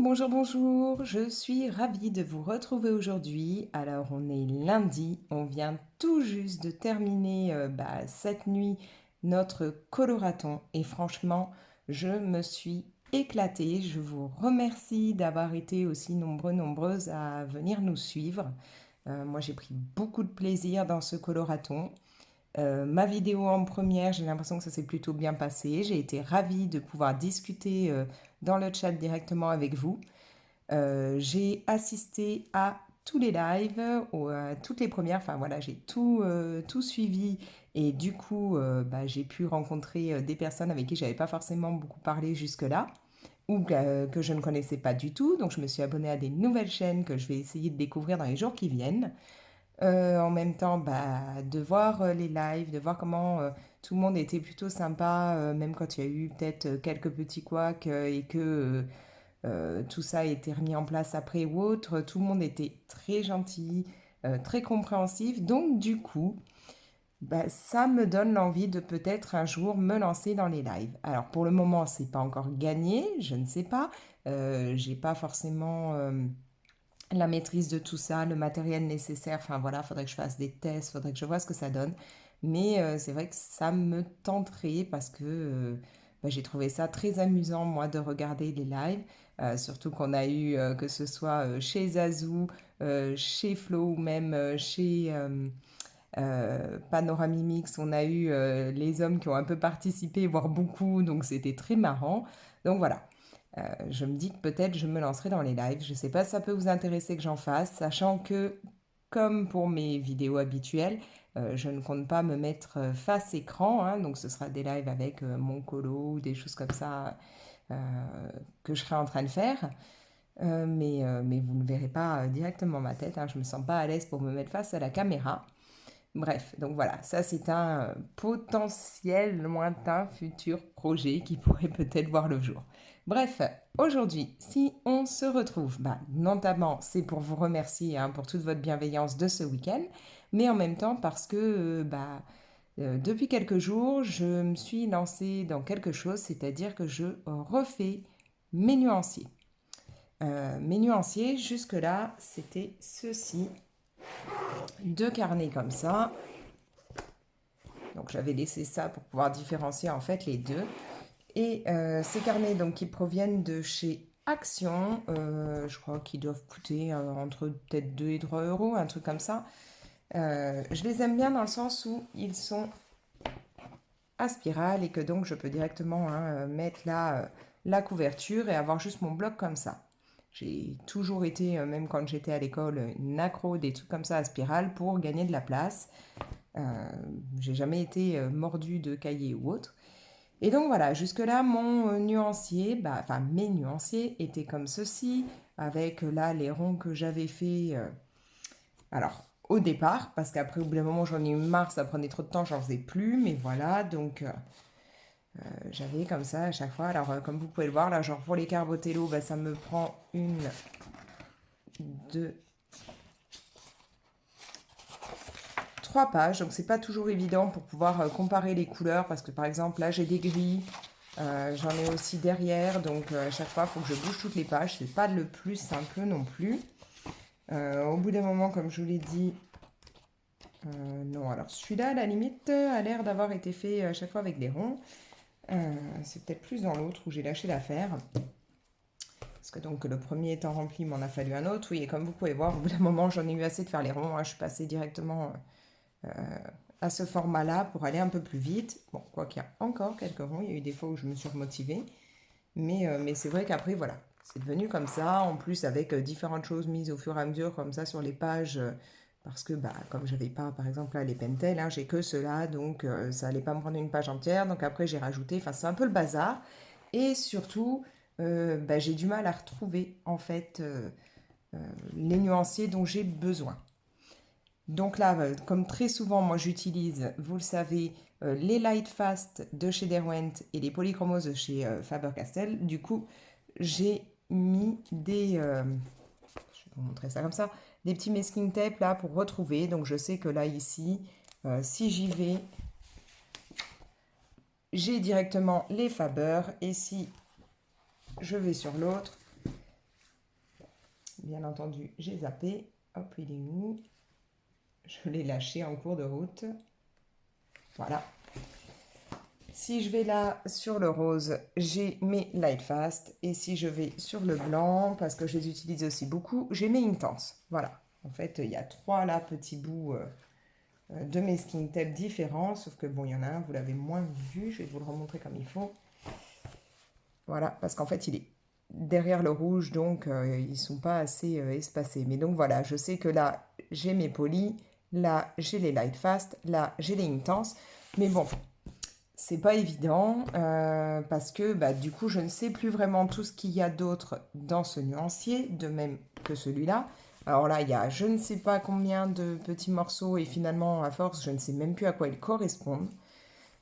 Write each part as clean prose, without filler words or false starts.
Bonjour, bonjour, je suis ravie de vous retrouver aujourd'hui. Alors on est lundi, on vient tout juste de terminer cette nuit notre coloraton et franchement je me suis éclatée. Je vous remercie d'avoir été aussi nombreuses à venir nous suivre. Moi j'ai pris beaucoup de plaisir dans ce coloraton. Ma vidéo en première, j'ai l'impression que ça s'est plutôt bien passé. J'ai été ravie de pouvoir discuter dans le chat directement avec vous. J'ai assisté à tous les lives, à toutes les premières, enfin voilà, j'ai tout suivi et du coup, j'ai pu rencontrer des personnes avec qui j'avais pas forcément beaucoup parlé jusque-là ou que je ne connaissais pas du tout. Donc je me suis abonnée à des nouvelles chaînes que je vais essayer de découvrir dans les jours qui viennent. En même temps, de voir les lives, de voir comment tout le monde était plutôt sympa, même quand il y a eu peut-être quelques petits couacs et que tout ça a été remis en place après ou autre. Tout le monde était très gentil, très compréhensif. Donc du coup, ça me donne l'envie de peut-être un jour me lancer dans les lives. Alors pour le moment, c'est pas encore gagné, je ne sais pas. J'ai pas forcément la maîtrise de tout ça, le matériel nécessaire. Enfin voilà, faudrait que je fasse des tests, faudrait que je vois ce que ça donne. Mais c'est vrai que ça me tenterait parce que j'ai trouvé ça très amusant, moi, de regarder les lives. Surtout qu'on a eu, que ce soit chez Zazou, chez Flo ou même chez Panoramimix, on a eu les hommes qui ont un peu participé, voire beaucoup, donc c'était très marrant. Donc voilà, je me dis que peut-être je me lancerai dans les lives. Je ne sais pas si ça peut vous intéresser que j'en fasse, sachant que, comme pour mes vidéos habituelles, je ne compte pas me mettre face écran, hein, donc ce sera des lives avec mon colo ou des choses comme ça euh, que je serai en train de faire. Mais vous ne verrez pas directement ma tête, hein, je ne me sens pas à l'aise pour me mettre face à la caméra. Bref, donc voilà, ça c'est un potentiel lointain futur projet qui pourrait peut-être voir le jour. Bref, aujourd'hui, si on se retrouve, notamment c'est pour vous remercier hein, pour toute votre bienveillance de ce week-end, mais en même temps parce que depuis quelques jours, je me suis lancée dans quelque chose, c'est-à-dire que je refais mes nuanciers. Mes nuanciers, jusque-là, c'était ceci, deux carnets comme ça. Donc j'avais laissé ça pour pouvoir différencier en fait les deux. Et ces carnets donc qui proviennent de chez Action, je crois qu'ils doivent coûter entre peut-être 2 et 3 euros, un truc comme ça. Je les aime bien dans le sens où ils sont à spirale et que donc je peux directement hein, mettre là la couverture et avoir juste mon bloc comme ça. J'ai toujours été, même quand j'étais à l'école, une accro des trucs comme ça à spirale pour gagner de la place. J'ai jamais été mordue de cahier ou autre. Et donc voilà, jusque-là, mon nuancier, enfin mes nuanciers étaient comme ceci, avec là les ronds que j'avais fait. Alors, au départ, parce qu'après, au bout d'un moment, j'en ai eu marre, ça prenait trop de temps, j'en faisais plus, mais voilà, donc j'avais comme ça à chaque fois. Alors, comme vous pouvez le voir, là, genre pour les carbotello, ça me prend une, deux, trois pages, donc c'est pas toujours évident pour pouvoir comparer les couleurs, parce que par exemple, là, j'ai des gris, j'en ai aussi derrière, donc à chaque fois, il faut que je bouge toutes les pages. C'est pas le plus simple non plus. Au bout d'un moment, comme je vous l'ai dit, non. Alors celui-là, à la limite, a l'air d'avoir été fait à chaque fois avec des ronds. C'est peut-être plus dans l'autre où j'ai lâché l'affaire. Parce que donc le premier étant rempli, il m'en a fallu un autre. Oui, et comme vous pouvez voir, au bout d'un moment, j'en ai eu assez de faire les ronds. Hein. Je suis passée directement à ce format-là pour aller un peu plus vite. Bon, quoi qu'il y a encore quelques ronds, il y a eu des fois où je me suis remotivée. Mais c'est vrai qu'après, voilà, c'est devenu comme ça. En plus, avec différentes choses mises au fur et à mesure, comme ça, sur les pages. Parce que, comme j'avais pas, par exemple, là, les pentels, hein, j'ai que ceux-là. Donc, ça allait pas me prendre une page entière. Donc, après, j'ai rajouté. Enfin, c'est un peu le bazar. Et surtout, j'ai du mal à retrouver, en fait, les nuanciers dont j'ai besoin. Donc là, comme très souvent, moi j'utilise, vous le savez, les Lightfast de chez Derwent et les Polychromos de chez Faber-Castell. Du coup, j'ai mis des, je vais vous montrer ça comme ça, des petits masking tape là pour retrouver. Donc je sais que là ici, si j'y vais, j'ai directement les Faber et si je vais sur l'autre, bien entendu, j'ai zappé. Hop, il est où? Je l'ai lâché en cours de route. Voilà. Si je vais là sur le rose, j'ai mes Light Fast. Et si je vais sur le blanc, parce que je les utilise aussi beaucoup, j'ai mes Intense. Voilà. En fait, il y a 3 là petits bouts de mes skin tape différents. Sauf que bon, il y en a un, vous l'avez moins vu. Je vais vous le remontrer comme il faut. Voilà, parce qu'en fait, il est derrière le rouge, donc ils ne sont pas assez espacés. Mais donc voilà, je sais que là, j'ai mes polis, là, j'ai les light fast, là, j'ai les intense. Mais bon, c'est pas évident parce que bah, du coup, je ne sais plus vraiment tout ce qu'il y a d'autre dans ce nuancier, de même que celui-là. Alors là, il y a je ne sais pas combien de petits morceaux et finalement, à force, je ne sais même plus à quoi ils correspondent.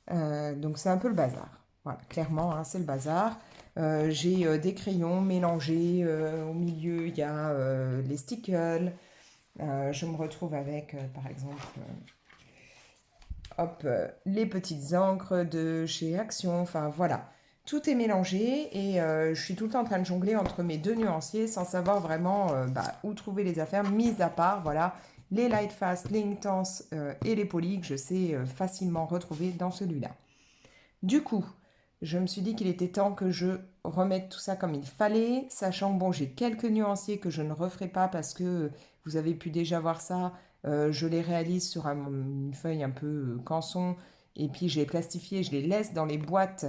Donc c'est un peu le bazar. Voilà, clairement, hein, c'est le bazar. J'ai des crayons mélangés. Au milieu, il y a les stickles. Je me retrouve avec, par exemple, hop, les petites encres de chez Action. Enfin, voilà. Tout est mélangé et je suis tout le temps en train de jongler entre mes deux nuanciers sans savoir vraiment bah, où trouver les affaires, mis à part, voilà, les Light Fast, les Intense et les Poly que je sais facilement retrouver dans celui-là. Du coup, je me suis dit qu'il était temps que je remette tout ça comme il fallait, sachant que bon, j'ai quelques nuanciers que je ne referai pas parce que vous avez pu déjà voir ça. Je les réalise sur une feuille un peu canson et puis je les plastifie, je les laisse dans les boîtes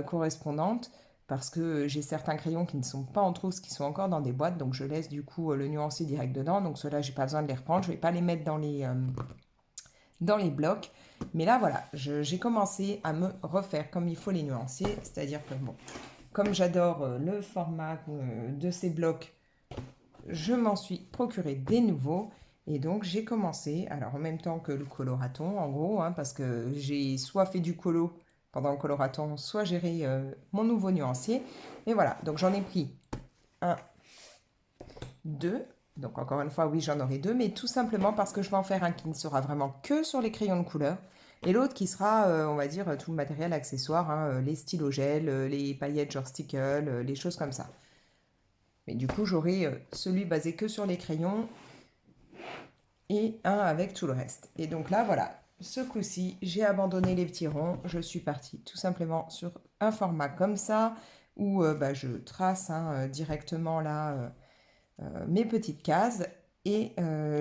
correspondantes parce que j'ai certains crayons qui ne sont pas en trousse, qui sont encore dans des boîtes, donc je laisse du coup le nuancier direct dedans. Donc ceux-là, j'ai pas besoin de les reprendre, je vais pas les mettre dans les blocs. Mais là, voilà, j'ai commencé à me refaire comme il faut les nuanciers. C'est-à-dire que, bon, comme j'adore le format de ces blocs, je m'en suis procuré des nouveaux. Et donc, j'ai commencé, alors en même temps que le coloraton, en gros, hein, parce que j'ai soit fait du colo pendant le coloraton, soit géré mon nouveau nuancier. Et voilà, donc j'en ai pris un, deux. Donc encore une fois, oui, j'en aurai deux, mais tout simplement parce que je vais en faire un qui ne sera vraiment que sur les crayons de couleur et l'autre qui sera, on va dire, tout le matériel accessoire, hein, les stylos gel, les paillettes genre stickle, les choses comme ça. Mais du coup, j'aurai celui basé que sur les crayons et un avec tout le reste. Et donc là, voilà, ce coup-ci, j'ai abandonné les petits ronds. Je suis partie tout simplement sur un format comme ça où bah, je trace hein, directement là mes petites cases et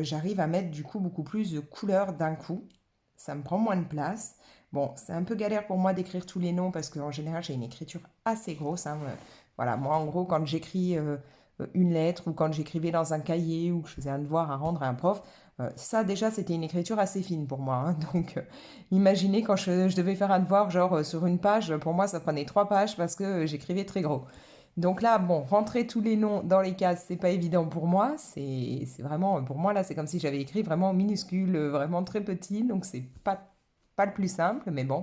j'arrive à mettre du coup beaucoup plus de couleurs d'un coup. Ça me prend moins de place. Bon, c'est un peu galère pour moi d'écrire tous les noms parce qu'en général j'ai une écriture assez grosse, hein. Voilà, moi en gros quand j'écris une lettre ou quand j'écrivais dans un cahier ou que je faisais un devoir à rendre à un prof, ça déjà c'était une écriture assez fine pour moi, hein. Donc imaginez quand je devais faire un devoir genre sur une page, pour moi ça prenait 3 pages parce que j'écrivais très gros. Donc là, bon, rentrer tous les noms dans les cases, c'est pas évident pour moi. C'est vraiment, pour moi, là, c'est comme si j'avais écrit vraiment en minuscule, vraiment très petit. Donc c'est pas le plus simple, mais bon.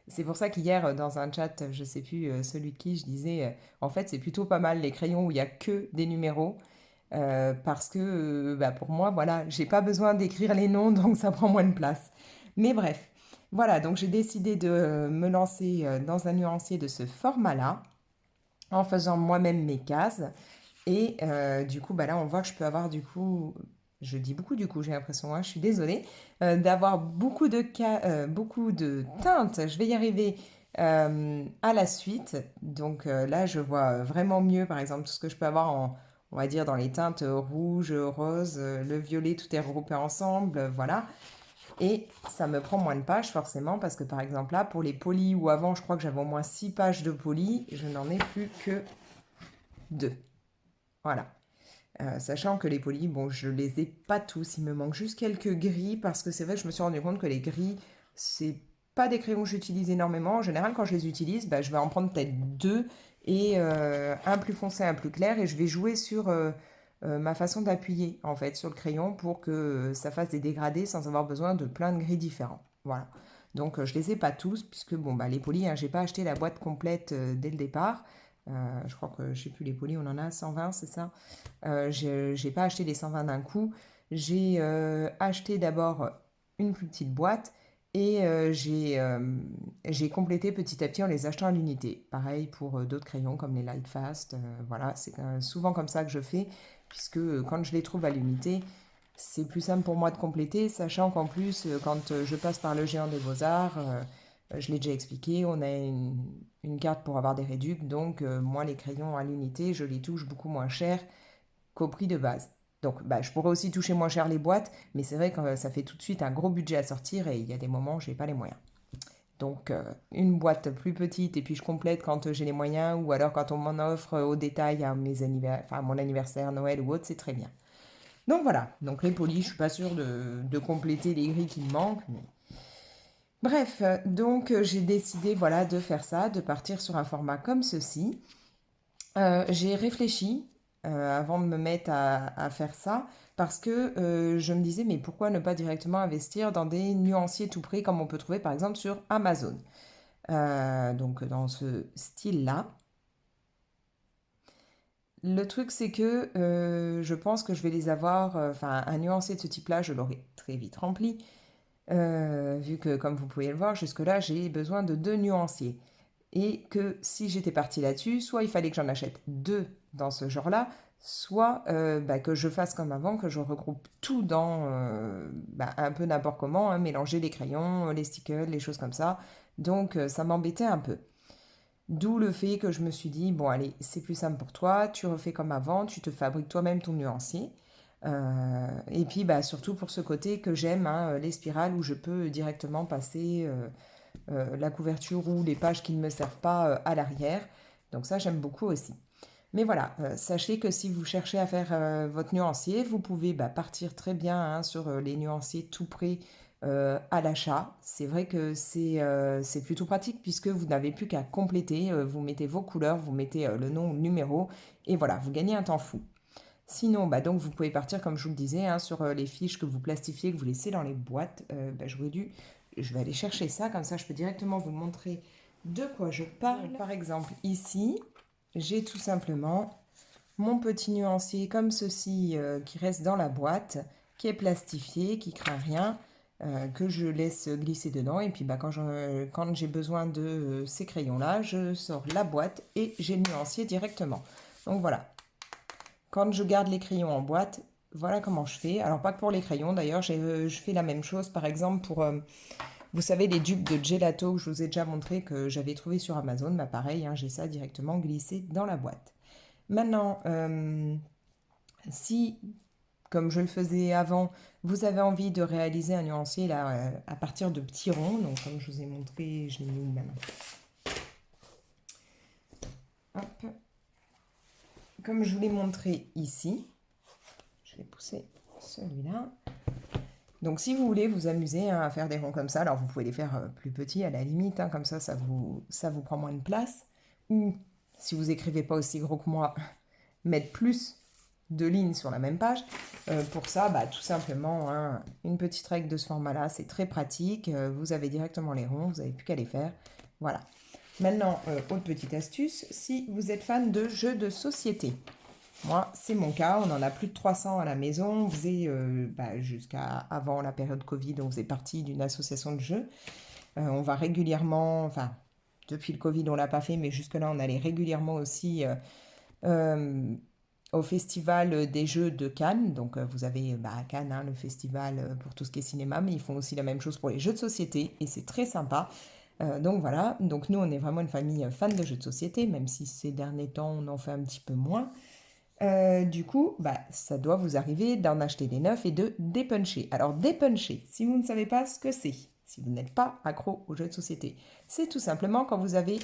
C'est pour ça qu'hier, dans un chat, je sais plus celui de qui, je disais, en fait, c'est plutôt pas mal les crayons où il y a que des numéros. Parce que bah, pour moi, voilà, j'ai pas besoin d'écrire les noms, donc ça prend moins de place. Mais bref, voilà, donc j'ai décidé de me lancer dans un nuancier de ce format-là en faisant moi-même mes cases. Et du coup, bah là, on voit que je peux avoir du coup, je dis beaucoup du coup, j'ai l'impression, hein, je suis désolée, d'avoir beaucoup de teintes. Je vais y arriver à la suite. Donc là, je vois vraiment mieux, par exemple, tout ce que je peux avoir on va dire, dans les teintes rouge, rose, le violet, tout est regroupé ensemble, voilà. Et ça me prend moins de pages forcément parce que par exemple là, pour les polis, où avant je crois que j'avais au moins 6 pages de polis, je n'en ai plus que 2. Voilà. Sachant que les polis, bon, je les ai pas tous, il me manque juste quelques gris parce que c'est vrai que je me suis rendu compte que les gris, c'est pas des crayons que j'utilise énormément. En général, quand je les utilise, bah, je vais en prendre peut-être deux et un plus foncé, un plus clair, et je vais jouer sur ma façon d'appuyer en fait sur le crayon pour que ça fasse des dégradés sans avoir besoin de plein de gris différents. Voilà. Donc je les ai pas tous puisque bon bah les polis, hein, j'ai pas acheté la boîte complète dès le départ. Je crois que je sais plus les polis, on en a 120, c'est ça. Je n'ai pas acheté les 120 d'un coup. J'ai acheté d'abord une plus petite boîte et j'ai complété petit à petit en les achetant à l'unité. Pareil pour d'autres crayons comme les Lightfast. Voilà, c'est souvent comme ça que je fais. puisque quand je les trouve à l'unité, c'est plus simple pour moi de compléter, sachant qu'en plus, quand je passe par le géant des beaux-arts, je l'ai déjà expliqué, on a une carte pour avoir des réducs, donc moi les crayons à l'unité, je les touche beaucoup moins cher qu'au prix de base. Donc bah, je pourrais aussi toucher moins cher les boîtes, mais c'est vrai que ça fait tout de suite un gros budget à sortir et il y a des moments où je n'ai pas les moyens. Donc une boîte plus petite et puis je complète quand j'ai les moyens ou alors quand on m'en offre au détail à, à mon anniversaire, Noël ou autre, c'est très bien. Donc voilà, donc les polis, je suis pas sûre de compléter les gris qui me manquent. Bref, donc j'ai décidé voilà, de faire ça, de partir sur un format comme ceci. J'ai réfléchi avant de me mettre à faire ça parce que je me disais mais pourquoi ne pas directement investir dans des nuanciers tout près comme on peut trouver par exemple sur Amazon. Donc dans ce style-là. Le truc c'est que je pense que je vais les avoir, enfin un nuancier de ce type-là je l'aurai très vite rempli. Vu que, comme vous pouvez le voir, jusque-là, j'ai besoin de deux nuanciers. Et que si j'étais partie là-dessus, soit il fallait que j'en achète deux dans ce genre-là, soit bah, que je fasse comme avant, que je regroupe tout dans bah, un peu n'importe comment, hein, mélanger les crayons, les stickers, les choses comme ça. Donc ça m'embêtait un peu. D'où le fait que je me suis dit, bon allez, c'est plus simple pour toi, tu refais comme avant, tu te fabriques toi-même ton nuancier. Et puis bah, surtout pour ce côté que j'aime, hein, les spirales où je peux directement passer la couverture ou les pages qui ne me servent pas à l'arrière. Donc ça j'aime beaucoup aussi. Mais voilà, sachez que si vous cherchez à faire votre nuancier, vous pouvez bah, partir très bien hein, sur les nuanciers tout prêts à l'achat. C'est vrai que c'est plutôt pratique puisque vous n'avez plus qu'à compléter. Vous mettez vos couleurs, vous mettez le nom, le numéro et voilà, vous gagnez un temps fou. Sinon, bah donc vous pouvez partir, comme je vous le disais, hein, sur les fiches que vous plastifiez, que vous laissez dans les boîtes. Bah, je vais aller chercher ça, comme ça je peux directement vous montrer de quoi je parle. Par exemple, ici, j'ai tout simplement mon petit nuancier comme ceci qui reste dans la boîte, qui est plastifié, qui craint rien, que je laisse glisser dedans. Et puis bah, quand j'ai besoin de ces crayons-là, je sors la boîte et j'ai le nuancier directement. Donc voilà, quand je garde les crayons en boîte, voilà comment je fais. Alors pas que pour les crayons d'ailleurs, je fais la même chose par exemple pour, vous savez, les dupes de gelato que je vous ai déjà montré que j'avais trouvé sur Amazon. Bah pareil, hein, j'ai ça directement glissé dans la boîte. Maintenant, si, comme je le faisais avant, vous avez envie de réaliser un nuancier là, à partir de petits ronds, donc comme je vous ai montré, je l'ai mis où maintenant? Hop. Comme je vous l'ai montré ici, je vais pousser celui-là. Donc si vous voulez vous amuser hein, à faire des ronds comme ça, alors vous pouvez les faire plus petits à la limite, hein, comme ça vous prend moins de place. Ou si vous écrivez pas aussi gros que moi, mettre plus de lignes sur la même page. Pour ça, bah, tout simplement, hein, une petite règle de ce format-là, c'est très pratique. Vous avez directement les ronds, vous n'avez plus qu'à les faire. Voilà. Maintenant, autre petite astuce, si vous êtes fan de jeux de société. Moi, c'est mon cas, on en a plus de 300 à la maison. On faisait, bah, jusqu'à avant la période Covid, on faisait partie d'une association de jeux. On va régulièrement, enfin, depuis le Covid, on l'a pas fait, mais jusque-là, on allait régulièrement aussi euh, au festival des jeux de Cannes. Donc, vous avez bah, à Cannes hein, le festival pour tout ce qui est cinéma, mais ils font aussi la même chose pour les jeux de société et c'est très sympa. Donc voilà, donc nous on est vraiment une famille fan de jeux de société, même si ces derniers temps on en fait un petit peu moins. Du coup, bah, ça doit vous arriver d'en acheter des neufs et de dépuncher. Alors dépuncher, si vous ne savez pas ce que c'est, si vous n'êtes pas accro aux jeux de société, c'est tout simplement quand vous avez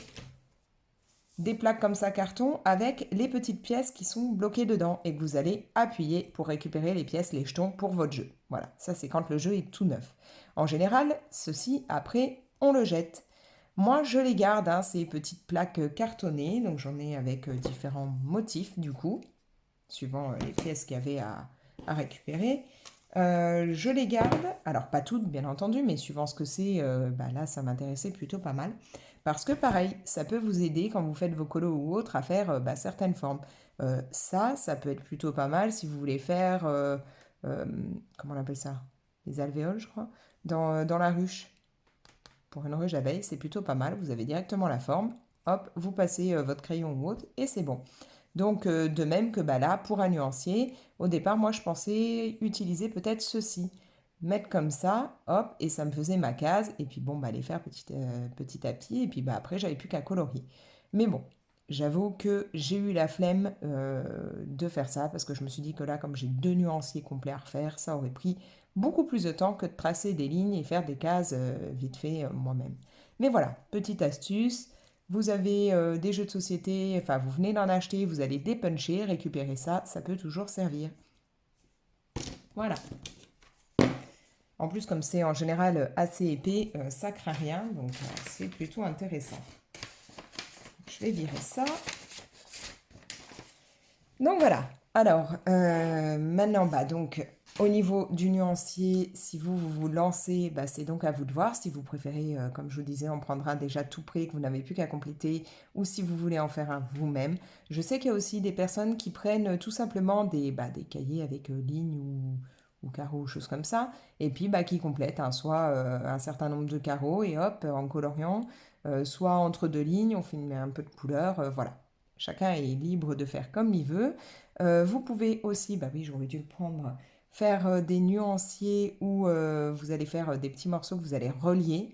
des plaques comme ça carton avec les petites pièces qui sont bloquées dedans et que vous allez appuyer pour récupérer les pièces, les jetons pour votre jeu. Voilà, ça c'est quand le jeu est tout neuf. En général, ceci après on le jette. Moi je les garde, hein, ces petites plaques cartonnées, donc j'en ai avec différents motifs du coup, suivant les pièces qu'il y avait à récupérer. Je les garde, alors pas toutes bien entendu, mais suivant ce que c'est, bah là ça m'intéressait plutôt pas mal. Parce que pareil, ça peut vous aider quand vous faites vos colos ou autres à faire bah, certaines formes. Ça peut être plutôt pas mal si vous voulez faire, euh, comment on appelle ça? Les alvéoles, je crois, dans la ruche. Pour une ruche d'abeilles, c'est plutôt pas mal. Vous avez directement la forme. Hop, vous passez votre crayon ou autre et c'est bon. Donc, de même que bah, là, pour un nuancier, au départ, moi, je pensais utiliser peut-être ceci. Mettre comme ça, hop, et ça me faisait ma case. Et puis bon, bah, les faire petit à petit. Et puis bah, après, j'avais plus qu'à colorier. Mais bon, j'avoue que j'ai eu la flemme de faire ça parce que je me suis dit que là, comme j'ai 2 nuanciers complets à refaire, ça aurait pris beaucoup plus de temps que de tracer des lignes et faire des cases vite fait moi-même. Mais voilà, petite astuce. Vous avez des jeux de société, enfin vous venez d'en acheter, vous allez dépuncher, récupérer ça, ça peut toujours servir. Voilà. En plus, comme c'est en général assez épais, ça craint rien, donc c'est plutôt intéressant. Je vais virer ça. Donc voilà. Alors, maintenant, bah, donc, au niveau du nuancier, si vous lancez, bah, c'est donc à vous de voir. Si vous préférez, comme je vous disais, en prendre un déjà tout prêt, que vous n'avez plus qu'à compléter, ou si vous voulez en faire un vous-même. Je sais qu'il y a aussi des personnes qui prennent tout simplement des cahiers avec lignes ou carreaux, choses comme ça, et puis bah, qui complètent soit un certain nombre de carreaux, et hop, en coloriant, soit entre deux lignes, on fait un peu de couleur, voilà. Chacun est libre de faire comme il veut. Vous pouvez aussi, bah oui, j'aurais dû le prendre, faire des nuanciers où vous allez faire des petits morceaux que vous allez relier.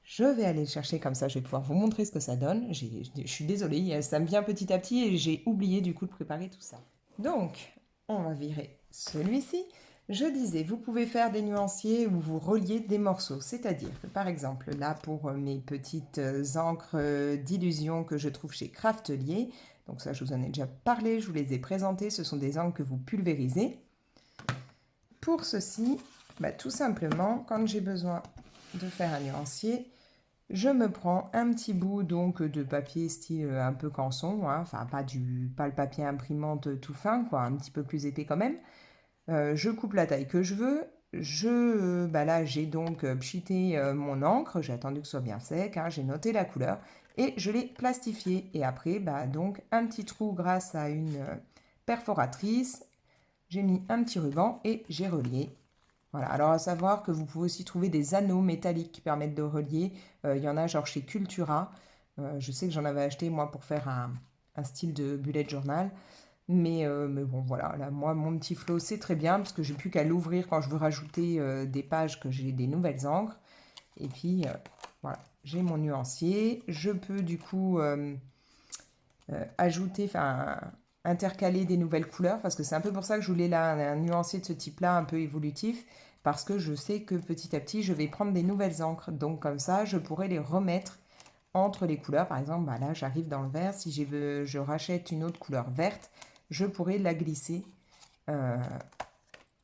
Je vais aller le chercher comme ça, je vais pouvoir vous montrer ce que ça donne. Je suis désolée, ça me vient petit à petit et j'ai oublié du coup de préparer tout ça. Donc, on va virer celui-ci. Je disais, vous pouvez faire des nuanciers où vous reliez des morceaux. C'est-à-dire que par exemple, là pour mes petites encres d'illusion que je trouve chez Craftelier, donc ça je vous en ai déjà parlé, je vous les ai présentées, ce sont des encres que vous pulvérisez. Pour ceci, bah, tout simplement, quand j'ai besoin de faire un nuancier, je me prends un petit bout donc de papier style un peu canson, hein, enfin pas le papier imprimante tout fin, quoi, un petit peu plus épais quand même. Je coupe la taille que je veux. Bah là, j'ai donc pchité mon encre. J'ai attendu que ce soit bien sec, hein, j'ai noté la couleur et je l'ai plastifié. Et après, bah, donc un petit trou grâce à une perforatrice. J'ai mis un petit ruban et j'ai relié. Voilà. Alors à savoir que vous pouvez aussi trouver des anneaux métalliques qui permettent de relier. Il y en a genre chez Cultura. Je sais que j'en avais acheté moi pour faire un style de bullet journal. Mais bon, voilà, là, moi, mon petit flow, c'est très bien parce que j'ai plus qu'à l'ouvrir quand je veux rajouter des pages que j'ai des nouvelles encres. Et puis, voilà, j'ai mon nuancier. Je peux du coup ajouter, enfin, intercaler des nouvelles couleurs parce que c'est un peu pour ça que je voulais là un nuancier de ce type-là, un peu évolutif, parce que je sais que petit à petit, je vais prendre des nouvelles encres. Donc, comme ça, je pourrais les remettre entre les couleurs. Par exemple, bah là, j'arrive dans le vert. Si je rachète une autre couleur verte, je pourrais la glisser euh,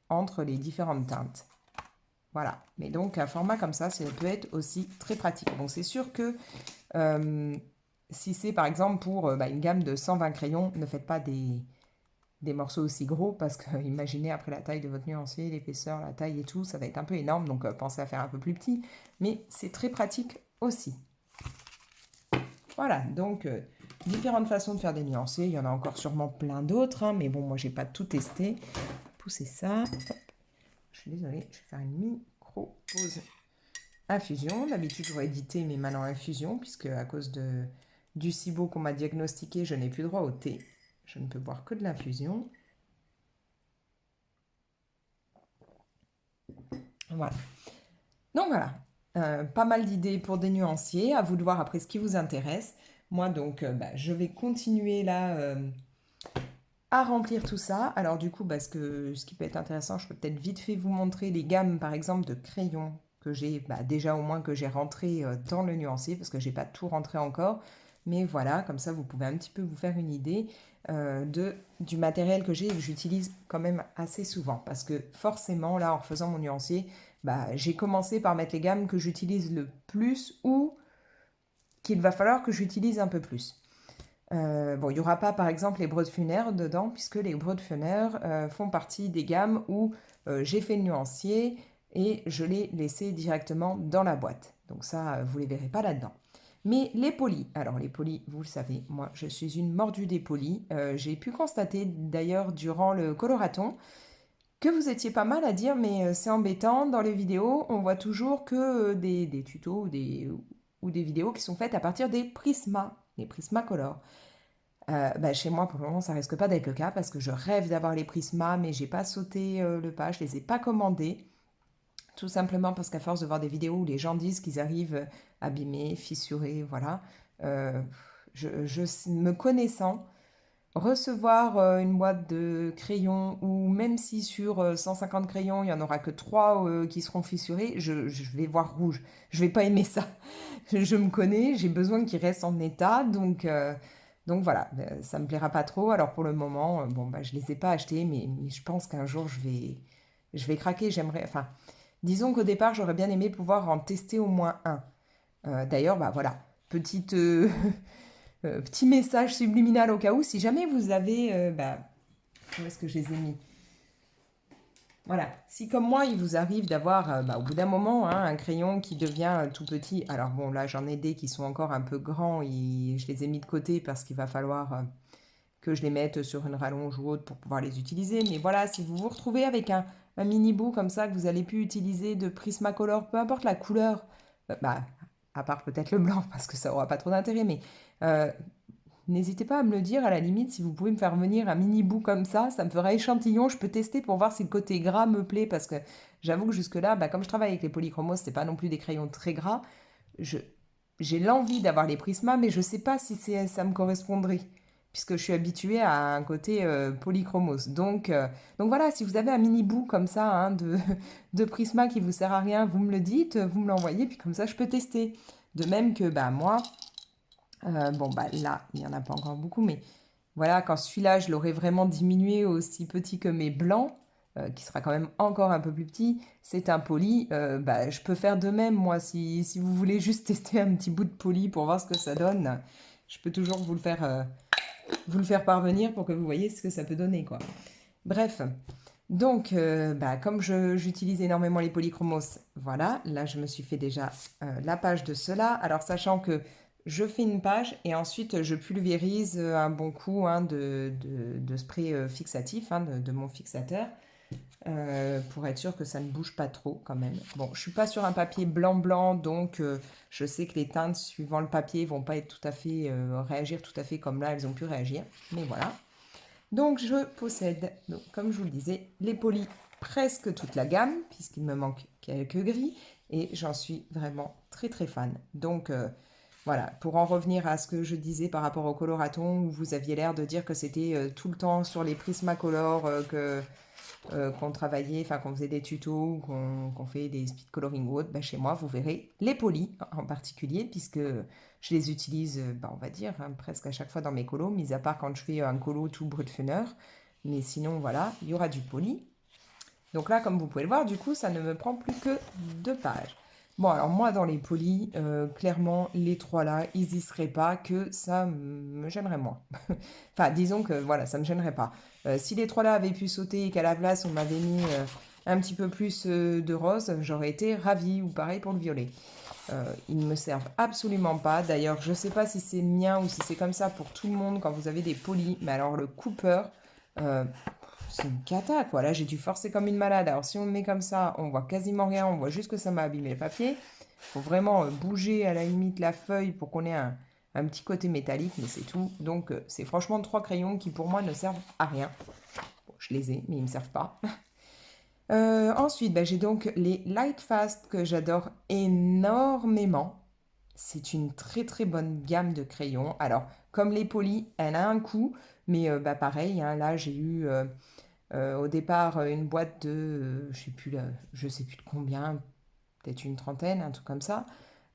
entre les différentes teintes. Voilà. Mais donc, un format comme ça peut être aussi très pratique. Bon, c'est sûr que euh, si c'est par exemple pour une gamme de 120 crayons, ne faites pas des morceaux aussi gros parce que imaginez après la taille de votre nuancier, l'épaisseur, la taille et tout, ça va être un peu énorme. Donc, pensez à faire un peu plus petit. Mais c'est très pratique aussi. Voilà, donc différentes façons de faire des nuanciers. Il y en a encore sûrement plein d'autres, hein, mais bon, moi, j'ai pas tout testé. Pousser ça. Hop. Je suis désolée, je vais faire une micro-pause infusion. D'habitude, j'aurais édité, mais maintenant infusion, puisque à cause du SIBO qu'on m'a diagnostiqué, je n'ai plus droit au thé. Je ne peux boire que de l'infusion. Voilà. Donc voilà, pas mal d'idées pour des nuanciers. À vous de voir après ce qui vous intéresse. Moi, donc, je vais continuer là à remplir tout ça. Alors du coup, ce qui peut être intéressant, je peux peut-être vite fait vous montrer les gammes, par exemple, de crayons que j'ai déjà au moins que j'ai rentré dans le nuancier, parce que j'ai pas tout rentré encore. Mais voilà, comme ça, vous pouvez un petit peu vous faire une idée du matériel que j'ai et que j'utilise quand même assez souvent. Parce que forcément, là, en refaisant mon nuancier, j'ai commencé par mettre les gammes que j'utilise le plus ou qu'il va falloir que j'utilise un peu plus. Bon, il n'y aura pas par exemple les Brodfunner dedans, puisque les Brodfunner font partie des gammes où j'ai fait le nuancier et je l'ai laissé directement dans la boîte. Donc ça, vous ne les verrez pas là-dedans. Mais les polis, alors les polis, vous le savez, moi je suis une mordue des polis. J'ai pu constater d'ailleurs durant le coloraton que vous étiez pas mal à dire, mais c'est embêtant, dans les vidéos, on voit toujours que des tutos ou des vidéos qui sont faites à partir des Prisma, les Prismacolor. Chez moi, pour le moment, ça risque pas d'être le cas parce que je rêve d'avoir les Prisma, mais j'ai pas sauté le pas, je les ai pas commandés. Tout simplement parce qu'à force de voir des vidéos où les gens disent qu'ils arrivent abîmés, fissurés, voilà, euh, me connaissant, recevoir une boîte de crayons ou même si sur 150 crayons, il n'y en aura que 3 qui seront fissurés, je vais voir rouge. Je vais pas aimer ça. Je me connais, j'ai besoin qu'ils restent en état, donc voilà, ça me plaira pas trop. Alors pour le moment, bon, je les ai pas achetés, mais je pense qu'un jour je vais craquer. J'aimerais, enfin, disons qu'au départ, j'aurais bien aimé pouvoir en tester au moins un. D'ailleurs, voilà, petite, petit message subliminal au cas où, si jamais vous avez, où est-ce que je les ai mis? Voilà, si comme moi, il vous arrive d'avoir, au bout d'un moment, hein, un crayon qui devient tout petit, alors bon, là, j'en ai des qui sont encore un peu grands, je les ai mis de côté parce qu'il va falloir que je les mette sur une rallonge ou autre pour pouvoir les utiliser. Mais voilà, si vous vous retrouvez avec un mini bout comme ça que vous allez pu utiliser de Prismacolor, peu importe la couleur, à part peut-être le blanc parce que ça aura pas trop d'intérêt, mais euh, n'hésitez pas à me le dire, à la limite, si vous pouvez me faire venir un mini bout comme ça me fera échantillon, je peux tester pour voir si le côté gras me plaît, parce que j'avoue que jusque-là, comme je travaille avec les polychromos, c'est pas non plus des crayons très gras, je, j'ai l'envie d'avoir les Prisma, mais je sais pas si ça me correspondrait, puisque je suis habituée à un côté polychromos. Donc voilà, si vous avez un mini bout comme ça hein, de Prisma qui vous sert à rien, vous me le dites, vous me l'envoyez, puis comme ça je peux tester. De même que moi, là, il n'y en a pas encore beaucoup, mais voilà, quand celui-là, je l'aurais vraiment diminué aussi petit que mes blancs, qui sera quand même encore un peu plus petit, c'est un poli. Je peux faire de même, moi, si vous voulez juste tester un petit bout de poli pour voir ce que ça donne, je peux toujours vous le faire parvenir pour que vous voyez ce que ça peut donner, quoi. Bref, donc, comme j'utilise énormément les polychromos, voilà, là je me suis fait déjà la page de cela. Alors, sachant que je fais une page et ensuite je pulvérise un bon coup hein, de spray fixatif, hein, de mon fixateur, pour être sûr que ça ne bouge pas trop quand même. Bon, je suis pas sur un papier blanc-blanc, donc je sais que les teintes suivant le papier vont pas être tout à fait, réagir tout à fait comme là elles ont pu réagir, mais voilà. Donc je possède, donc, comme je vous le disais, les polis presque toute la gamme, puisqu'il me manque quelques gris, et j'en suis vraiment très très fan. Donc voilà, pour en revenir à ce que je disais par rapport au coloraton, où vous aviez l'air de dire que c'était tout le temps sur les Prismacolor qu'on travaillait, enfin qu'on faisait des tutos, qu'on fait des speed coloring ou autre, chez moi vous verrez les polis en particulier, puisque je les utilise, on va dire, hein, presque à chaque fois dans mes colos, mis à part quand je fais un colo tout brut funner. Mais sinon, voilà, il y aura du poli. Donc là, comme vous pouvez le voir, du coup, ça ne me prend plus que 2 pages. Bon, alors moi, dans les polis, clairement, les 3 là, ils y seraient pas, que ça me gênerait moins. Enfin, disons que, voilà, ça me gênerait pas. Si les 3 là avaient pu sauter et qu'à la place, on m'avait mis un petit peu plus de rose, j'aurais été ravie, ou pareil pour le violet. Ils ne me servent absolument pas. D'ailleurs, je ne sais pas si c'est mien ou si c'est comme ça pour tout le monde quand vous avez des polis. Mais alors, le Cooper, euh, c'est une cata, quoi. Là, j'ai dû forcer comme une malade. Alors, si on le met comme ça, on voit quasiment rien. On voit juste que ça m'a abîmé le papier. Il faut vraiment bouger à la limite la feuille pour qu'on ait un petit côté métallique, mais c'est tout. Donc, c'est franchement 3 crayons qui, pour moi, ne servent à rien. Bon, je les ai, mais ils ne me servent pas. Ensuite, j'ai donc les Lightfast que j'adore énormément. C'est une très très bonne gamme de crayons. Alors, comme les polis, elle a un coût, mais pareil, hein, là j'ai eu au départ une boîte de, je sais plus de combien, peut-être une trentaine, un truc comme ça,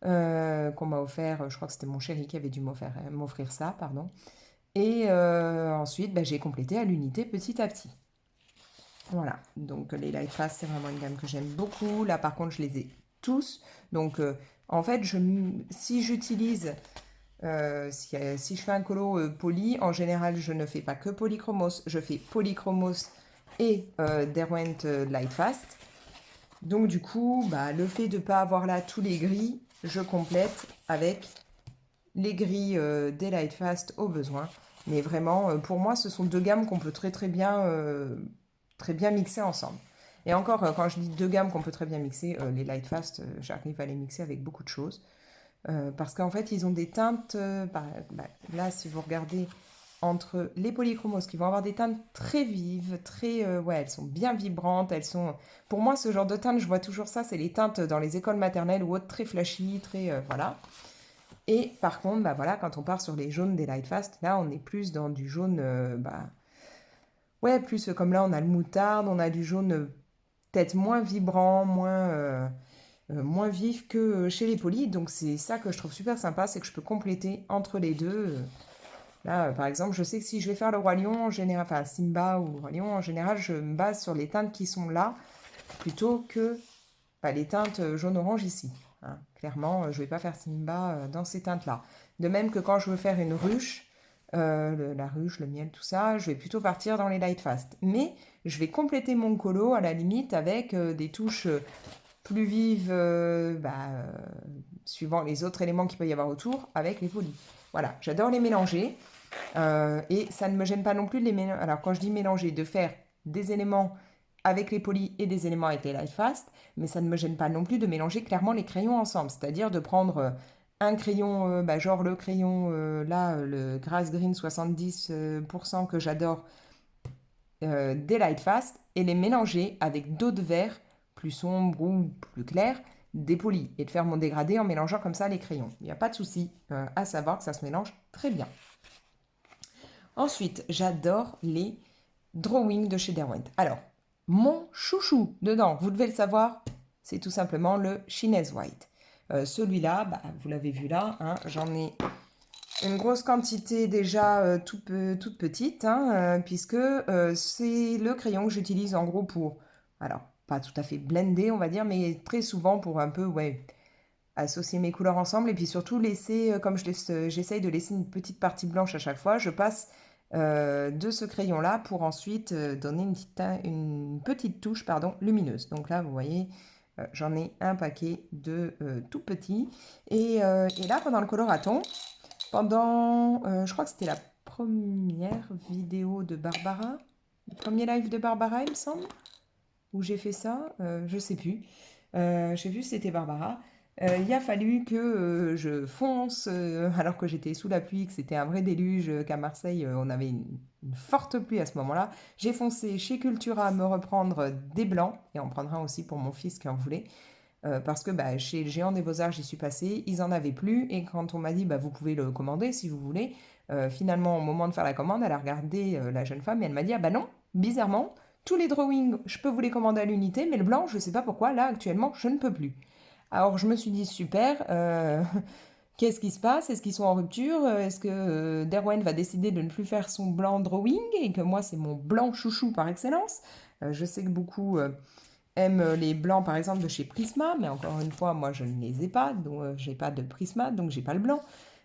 qu'on m'a offert. Je crois que c'était mon chéri qui avait dû m'offrir ça, pardon. Et ensuite, j'ai complété à l'unité petit à petit. Voilà, donc les Lightfast, c'est vraiment une gamme que j'aime beaucoup. Là, par contre, je les ai tous. Donc, en fait, si j'utilise, si je fais un colo poly, en général, je ne fais pas que polychromos, je fais polychromos et Derwent Lightfast. Donc, du coup, le fait de ne pas avoir là tous les gris, je complète avec les gris des Lightfast au besoin. Mais vraiment, pour moi, ce sont 2 gammes qu'on peut très bien mixer ensemble. Et encore, quand je dis 2 gammes qu'on peut très bien mixer, les Lightfast, j'arrive à les mixer avec beaucoup de choses. Parce qu'en fait, ils ont des teintes. Là, si vous regardez, entre les polychromos qui vont avoir des teintes très vives, très, ouais, elles sont bien vibrantes, elles sont... Pour moi, ce genre de teinte, je vois toujours ça, c'est les teintes dans les écoles maternelles ou autres, très flashy, très, voilà. Et par contre, bah voilà, quand on part sur les jaunes des Lightfast, là, on est plus dans du jaune, ouais, plus comme là, on a le moutarde, on a du jaune peut-être moins vibrant, moins vif que chez les polis. Donc c'est ça que je trouve super sympa, c'est que je peux compléter entre les deux. Là, par exemple, je sais que si je vais faire le Roi Lion en général, enfin Simba ou le Roi Lion en général, je me base sur les teintes qui sont là plutôt que les teintes jaune-orange ici. Hein. Clairement, je ne vais pas faire Simba dans ces teintes-là. De même que quand je veux faire une ruche, la ruche, le miel, tout ça, je vais plutôt partir dans les light fast. Mais je vais compléter mon colo à la limite avec des touches plus vives, suivant les autres éléments qu'il peut y avoir autour, avec les polis. Voilà, j'adore les mélanger. Et ça ne me gêne pas non plus de les mélanger. Alors quand je dis mélanger, de faire des éléments avec les polis et des éléments avec les light fast, mais ça ne me gêne pas non plus de mélanger clairement les crayons ensemble. C'est-à-dire de prendre un crayon, genre le crayon là, le Grass Green 70% que j'adore, des light fast, et les mélanger avec d'autres verres plus sombres ou plus clairs, des polis, et de faire mon dégradé en mélangeant comme ça les crayons. Il n'y a pas de souci à savoir que ça se mélange très bien. Ensuite, j'adore les drawings de chez Derwent. Alors, mon chouchou dedans, vous devez le savoir, c'est tout simplement le Chinese White. Celui-là, vous l'avez vu là, hein, j'en ai une grosse quantité déjà toute petite, hein, puisque c'est le crayon que j'utilise en gros pour, alors pas tout à fait blender on va dire, mais très souvent pour un peu, ouais, associer mes couleurs ensemble et puis surtout laisser, comme j'essaye de laisser une petite partie blanche à chaque fois, je passe de ce crayon-là pour ensuite donner une petite touche pardon, lumineuse. Donc là, vous voyez, j'en ai un paquet de tout petits. Et là, pendant le coloraton, je crois que c'était la première vidéo de Barbara, le premier live de Barbara, il me semble, où j'ai fait ça, je sais plus. J'ai vu c'était Barbara. Il a fallu que je fonce, alors que j'étais sous la pluie, que c'était un vrai déluge, qu'à Marseille, on avait une forte pluie à ce moment-là. J'ai foncé chez Cultura me reprendre des blancs, et en prendre un aussi pour mon fils qui en voulait. Parce que chez le Géant des Beaux-Arts, j'y suis passée, ils en avaient plus, et quand on m'a dit vous pouvez le commander si vous voulez, finalement au moment de faire la commande, elle a regardé la jeune femme et elle m'a dit ah bah non, bizarrement, tous les drawings, je peux vous les commander à l'unité, mais le blanc, je ne sais pas pourquoi, là actuellement, je ne peux plus. Alors je me suis dit super, qu'est-ce qui se passe? Est-ce qu'ils sont en rupture? Est-ce que Derwent va décider de ne plus faire son blanc drawing et que moi c'est mon blanc chouchou par excellence? Je sais que beaucoup aiment les blancs par exemple de chez Prisma, mais encore une fois moi je ne les ai pas, donc j'ai pas de Prisma, donc j'ai pas le blanc.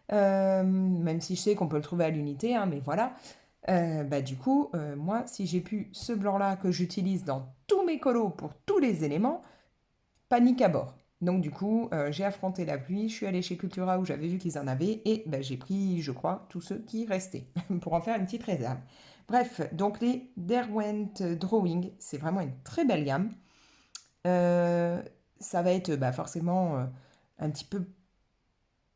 Même si je sais qu'on peut le trouver à l'unité, hein, mais voilà. Du coup, moi, si j'ai pu ce blanc-là que j'utilise dans tous mes colos pour tous les éléments, panique à bord. Donc du coup, j'ai affronté la pluie, je suis allée chez Cultura où j'avais vu qu'ils en avaient et j'ai pris, je crois, tous ceux qui restaient pour en faire une petite réserve. Bref, donc les Derwent Drawing, c'est vraiment une très belle gamme. Euh, Ça va être forcément un petit peu,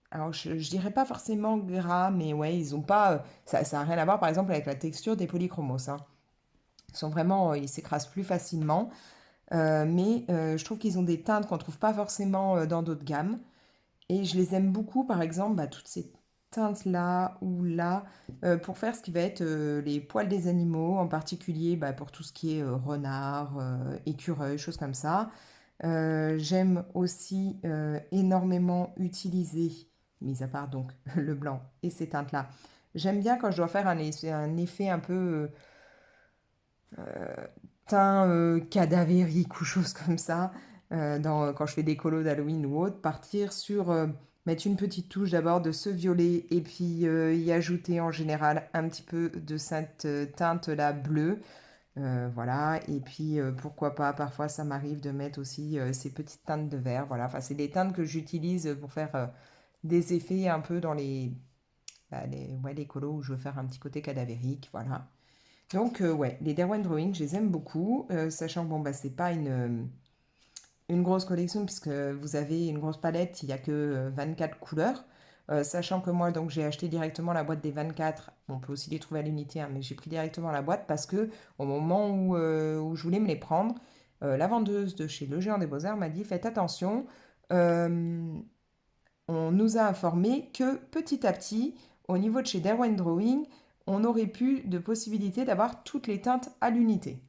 alors je dirais pas forcément gras, mais ouais, ils ont pas, ça a rien à voir par exemple avec la texture des polychromos. Hein. Ils sont vraiment, ils s'écrasent plus facilement. Mais je trouve qu'ils ont des teintes qu'on ne trouve pas forcément dans d'autres gammes. Et je les aime beaucoup, par exemple, toutes ces teintes-là ou là, pour faire ce qui va être les poils des animaux, en particulier pour tout ce qui est renard, écureuil, choses comme ça. J'aime aussi énormément utiliser, mis à part donc le blanc et ces teintes-là, j'aime bien quand je dois faire un effet un peu teint cadavérique ou choses comme ça, quand je fais des colos d'Halloween ou autre, partir sur mettre une petite touche d'abord de ce violet et puis y ajouter en général un petit peu de cette teinte-là bleue. Voilà, et puis pourquoi pas, parfois ça m'arrive de mettre aussi ces petites teintes de vert. Voilà, enfin, c'est des teintes que j'utilise pour faire des effets un peu dans les colos où je veux faire un petit côté cadavérique. Voilà. Donc, ouais, les Derwent Drawing, je les aime beaucoup, sachant que c'est pas une grosse collection puisque vous avez une grosse palette, il n'y a que 24 couleurs. Sachant que moi, donc, j'ai acheté directement la boîte des 24. On peut aussi les trouver à l'unité, hein, mais j'ai pris directement la boîte parce que au moment où je voulais me les prendre, la vendeuse de chez Le Géant des Beaux-Arts m'a dit, faites attention, euh, on nous a informé que petit à petit, au niveau de chez Derwent Drawing, on aurait plus de possibilité d'avoir toutes les teintes à l'unité.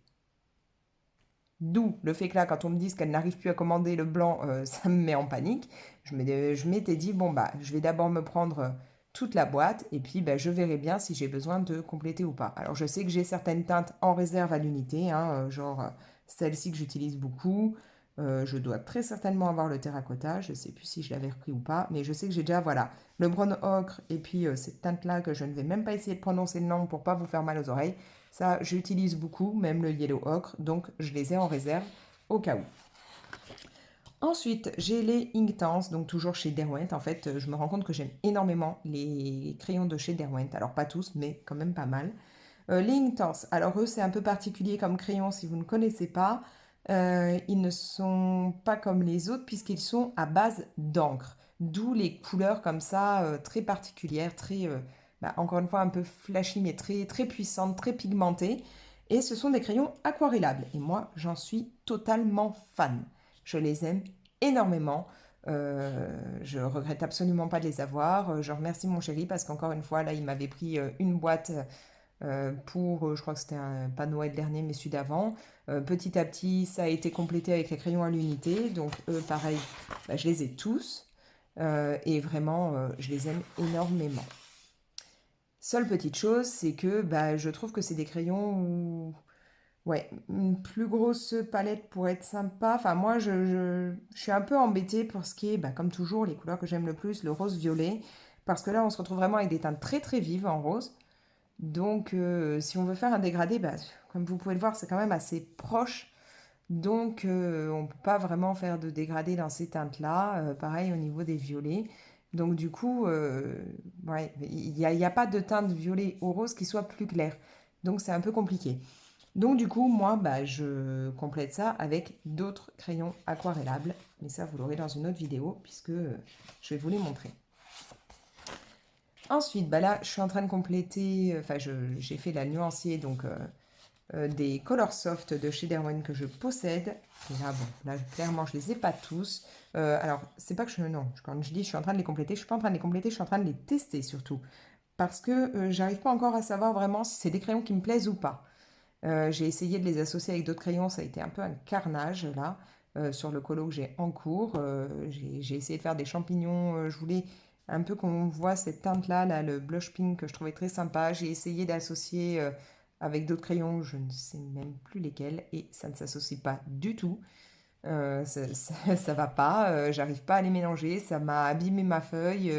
D'où le fait que là, quand on me dise qu'elle n'arrive plus à commander le blanc, ça me met en panique. Je m'étais dit, bon, bah, je vais d'abord me prendre toute la boîte et puis bah, je verrai bien si j'ai besoin de compléter ou pas. Alors, je sais que j'ai certaines teintes en réserve à l'unité, hein, genre celle-ci que j'utilise beaucoup. Je dois très certainement avoir le terracotta. Je ne sais plus si je l'avais repris ou pas, mais je sais que j'ai déjà, voilà, le brun ocre et puis cette teinte-là que je ne vais même pas essayer de prononcer le nom pour pas vous faire mal aux oreilles. Ça, j'utilise beaucoup, même le yellow ocre, donc je les ai en réserve au cas où. Ensuite, j'ai les Inktense, donc toujours chez Derwent. En fait, je me rends compte que j'aime énormément les crayons de chez Derwent. Alors pas tous, mais quand même pas mal. Les Inktense, alors eux, c'est un peu particulier comme crayon si vous ne connaissez pas. Ils ne sont pas comme les autres puisqu'ils sont à base d'encre. D'où les couleurs comme ça, très particulières, très, bah, encore une fois, un peu flashy, mais très, très puissantes, très pigmentées. Et ce sont des crayons aquarellables. Et moi, j'en suis totalement fan. Je les aime énormément. Je regrette absolument pas de les avoir. Je remercie mon chéri parce qu'encore une fois, là, il m'avait pris une boîte pour, je crois que c'était pas Noël dernier, mais celui d'avant. Petit à petit, ça a été complété avec les crayons à l'unité. Donc, eux, pareil, bah, je les ai tous. Et vraiment, je les aime énormément. Seule petite chose, c'est que bah, je trouve que c'est des crayons où ouais, une plus grosse palette pourrait être sympa. Enfin, moi, je suis un peu embêtée pour ce qui est, bah, comme toujours, les couleurs que j'aime le plus, le rose-violet. Parce que là, on se retrouve vraiment avec des teintes très très vives en rose. Donc, si on veut faire un dégradé, bah, comme vous pouvez le voir, c'est quand même assez proche. Donc, on ne peut pas vraiment faire de dégradé dans ces teintes-là. Pareil au niveau des violets. Donc, du coup, ouais, il y a pas de teinte violet ou rose qui soit plus claire. Donc, c'est un peu compliqué. Donc du coup, moi, bah, je complète ça avec d'autres crayons aquarellables. Mais ça, vous l'aurez dans une autre vidéo puisque je vais vous les montrer. Ensuite, bah là, je suis en train de compléter, enfin, j'ai fait la nuancier donc des Color Soft de chez Derwent que je possède. Et là, bon, là, clairement, je les ai pas tous. Alors, c'est pas que non, quand je dis je suis en train de les compléter, je suis pas en train de les compléter, je suis en train de les tester surtout. Parce que j'arrive pas encore à savoir vraiment si c'est des crayons qui me plaisent ou pas. J'ai essayé de les associer avec d'autres crayons, ça a été un peu un carnage là, sur le colo que j'ai en cours. J'ai essayé de faire des champignons, je voulais un peu qu'on voit cette teinte-là, là, le blush pink que je trouvais très sympa. J'ai essayé d'associer avec d'autres crayons, je ne sais même plus lesquels, et ça ne s'associe pas du tout. Ça va pas, j'arrive pas à les mélanger, ça m'a abîmé ma feuille.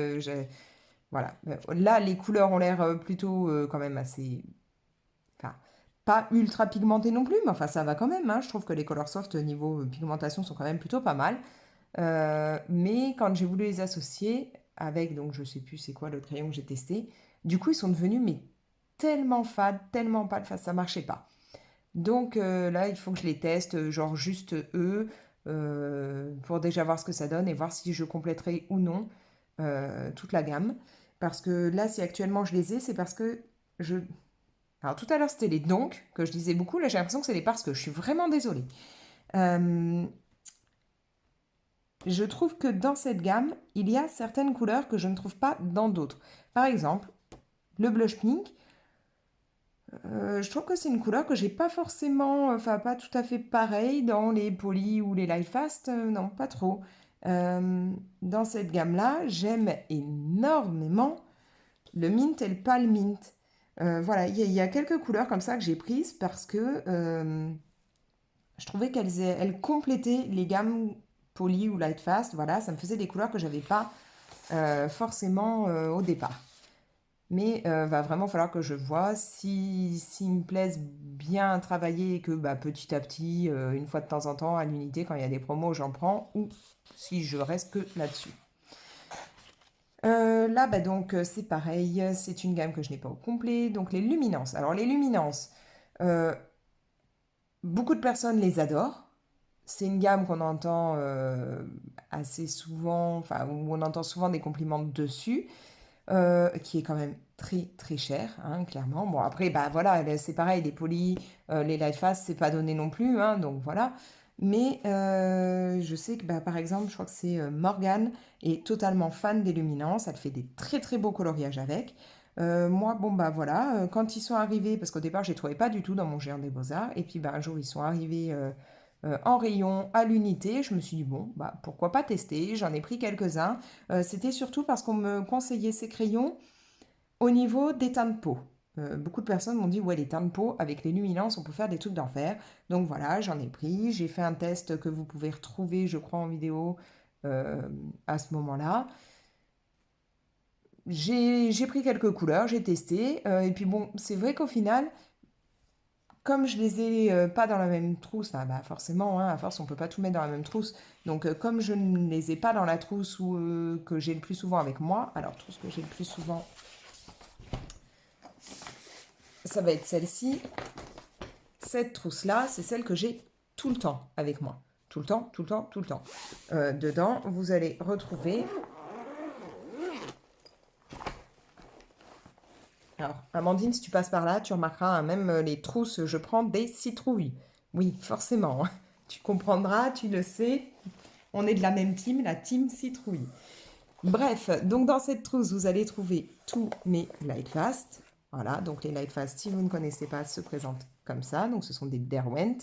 Voilà. Là, les couleurs ont l'air plutôt quand même assez. Enfin, pas ultra pigmenté non plus, mais enfin ça va quand même, hein. Je trouve que les Color Soft niveau pigmentation sont quand même plutôt pas mal. Mais quand j'ai voulu les associer avec, donc je sais plus c'est quoi le crayon que j'ai testé, du coup ils sont devenus mais tellement fades, tellement pâles, enfin ça marchait pas. Donc là il faut que je les teste, genre juste eux, pour déjà voir ce que ça donne et voir si je compléterai ou non toute la gamme. Parce que là si actuellement je les ai, c'est parce que je alors tout à l'heure c'était les donc que je disais beaucoup, là j'ai l'impression que c'est les parce que je suis vraiment désolée. Euh, je trouve que dans cette gamme, il y a certaines couleurs que je ne trouve pas dans d'autres. Par exemple, le blush pink, je trouve que c'est une couleur que j'ai pas forcément, enfin pas tout à fait pareil dans les poly ou les light fast, non pas trop. Dans cette gamme-là, j'aime énormément le mint et le pale mint. Voilà, il y a quelques couleurs comme ça que j'ai prises parce que je trouvais qu'elles complétaient les gammes poly ou light fast. Voilà, ça me faisait des couleurs que j'avais pas forcément au départ. Mais va vraiment falloir que je vois s'ils me plaisent bien travaillés et que bah, petit à petit, une fois de temps en temps, à l'unité, quand il y a des promos, j'en prends, ou si je reste que là-dessus. Là, bah, donc, c'est pareil, c'est une gamme que je n'ai pas au complet. Donc, les luminances. Alors, les luminances, beaucoup de personnes les adorent. C'est une gamme qu'on entend assez souvent, enfin, où on entend souvent des compliments dessus, qui est quand même très très cher, hein, clairement. Bon, après, bah voilà, c'est pareil, les polis, les Lightfast, c'est pas donné non plus, hein, donc voilà. Mais je sais que, bah, par exemple, je crois que c'est Morgane est totalement fan des luminances. Elle fait des très très beaux coloriages avec. Moi, bon, bah voilà, quand ils sont arrivés, parce qu'au départ, je les trouvais pas du tout dans mon géant des beaux-arts, et puis bah, un jour, ils sont arrivés en rayon à l'unité. Je me suis dit, bon, bah, pourquoi pas tester. J'en ai pris quelques-uns. C'était surtout parce qu'on me conseillait ces crayons au niveau des teintes de peau. Beaucoup de personnes m'ont dit, ouais, les teintes de peau, avec les luminances, on peut faire des trucs d'enfer. Donc voilà, j'en ai pris. J'ai fait un test que vous pouvez retrouver, je crois, en vidéo euh, à ce moment-là. J'ai pris quelques couleurs, j'ai testé. Et puis bon, c'est vrai qu'au final, comme je les ai pas dans la même trousse, ah bah forcément, hein, à force, on peut pas tout mettre dans la même trousse. Donc, comme je ne les ai pas dans la trousse que j'ai le plus souvent avec moi, alors trousse que j'ai le plus souvent, ça va être celle-ci. Cette trousse-là, c'est celle que j'ai tout le temps avec moi. Tout le temps, tout le temps, tout le temps. Dedans, vous allez retrouver. Alors, Amandine, si tu passes par là, tu remarqueras, hein, même les trousses, je prends des citrouilles. Oui, forcément, hein. Tu comprendras, tu le sais. On est de la même team, la team citrouille. Bref, donc dans cette trousse, vous allez trouver tous mes Lightfast. Voilà, donc les Lightfast, si vous ne connaissez pas, se présentent comme ça. Donc ce sont des Derwent.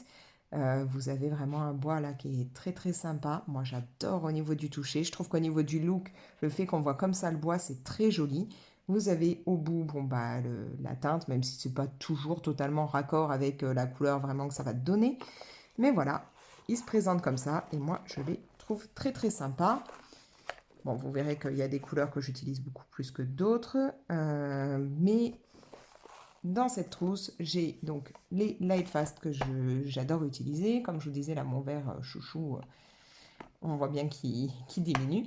Vous avez vraiment un bois là qui est très très sympa. Moi j'adore au niveau du toucher. Je trouve qu'au niveau du look, le fait qu'on voit comme ça le bois, c'est très joli. Vous avez au bout bon, bah, la teinte, même si c'est pas toujours totalement raccord avec la couleur vraiment que ça va te donner. Mais voilà, ils se présentent comme ça et moi je les trouve très très sympas. Bon, vous verrez qu'il y a des couleurs que j'utilise beaucoup plus que d'autres. Mais dans cette trousse, j'ai donc les Lightfast que j'adore utiliser. Comme je vous disais, là, mon verre chouchou, on voit bien qu'il diminue.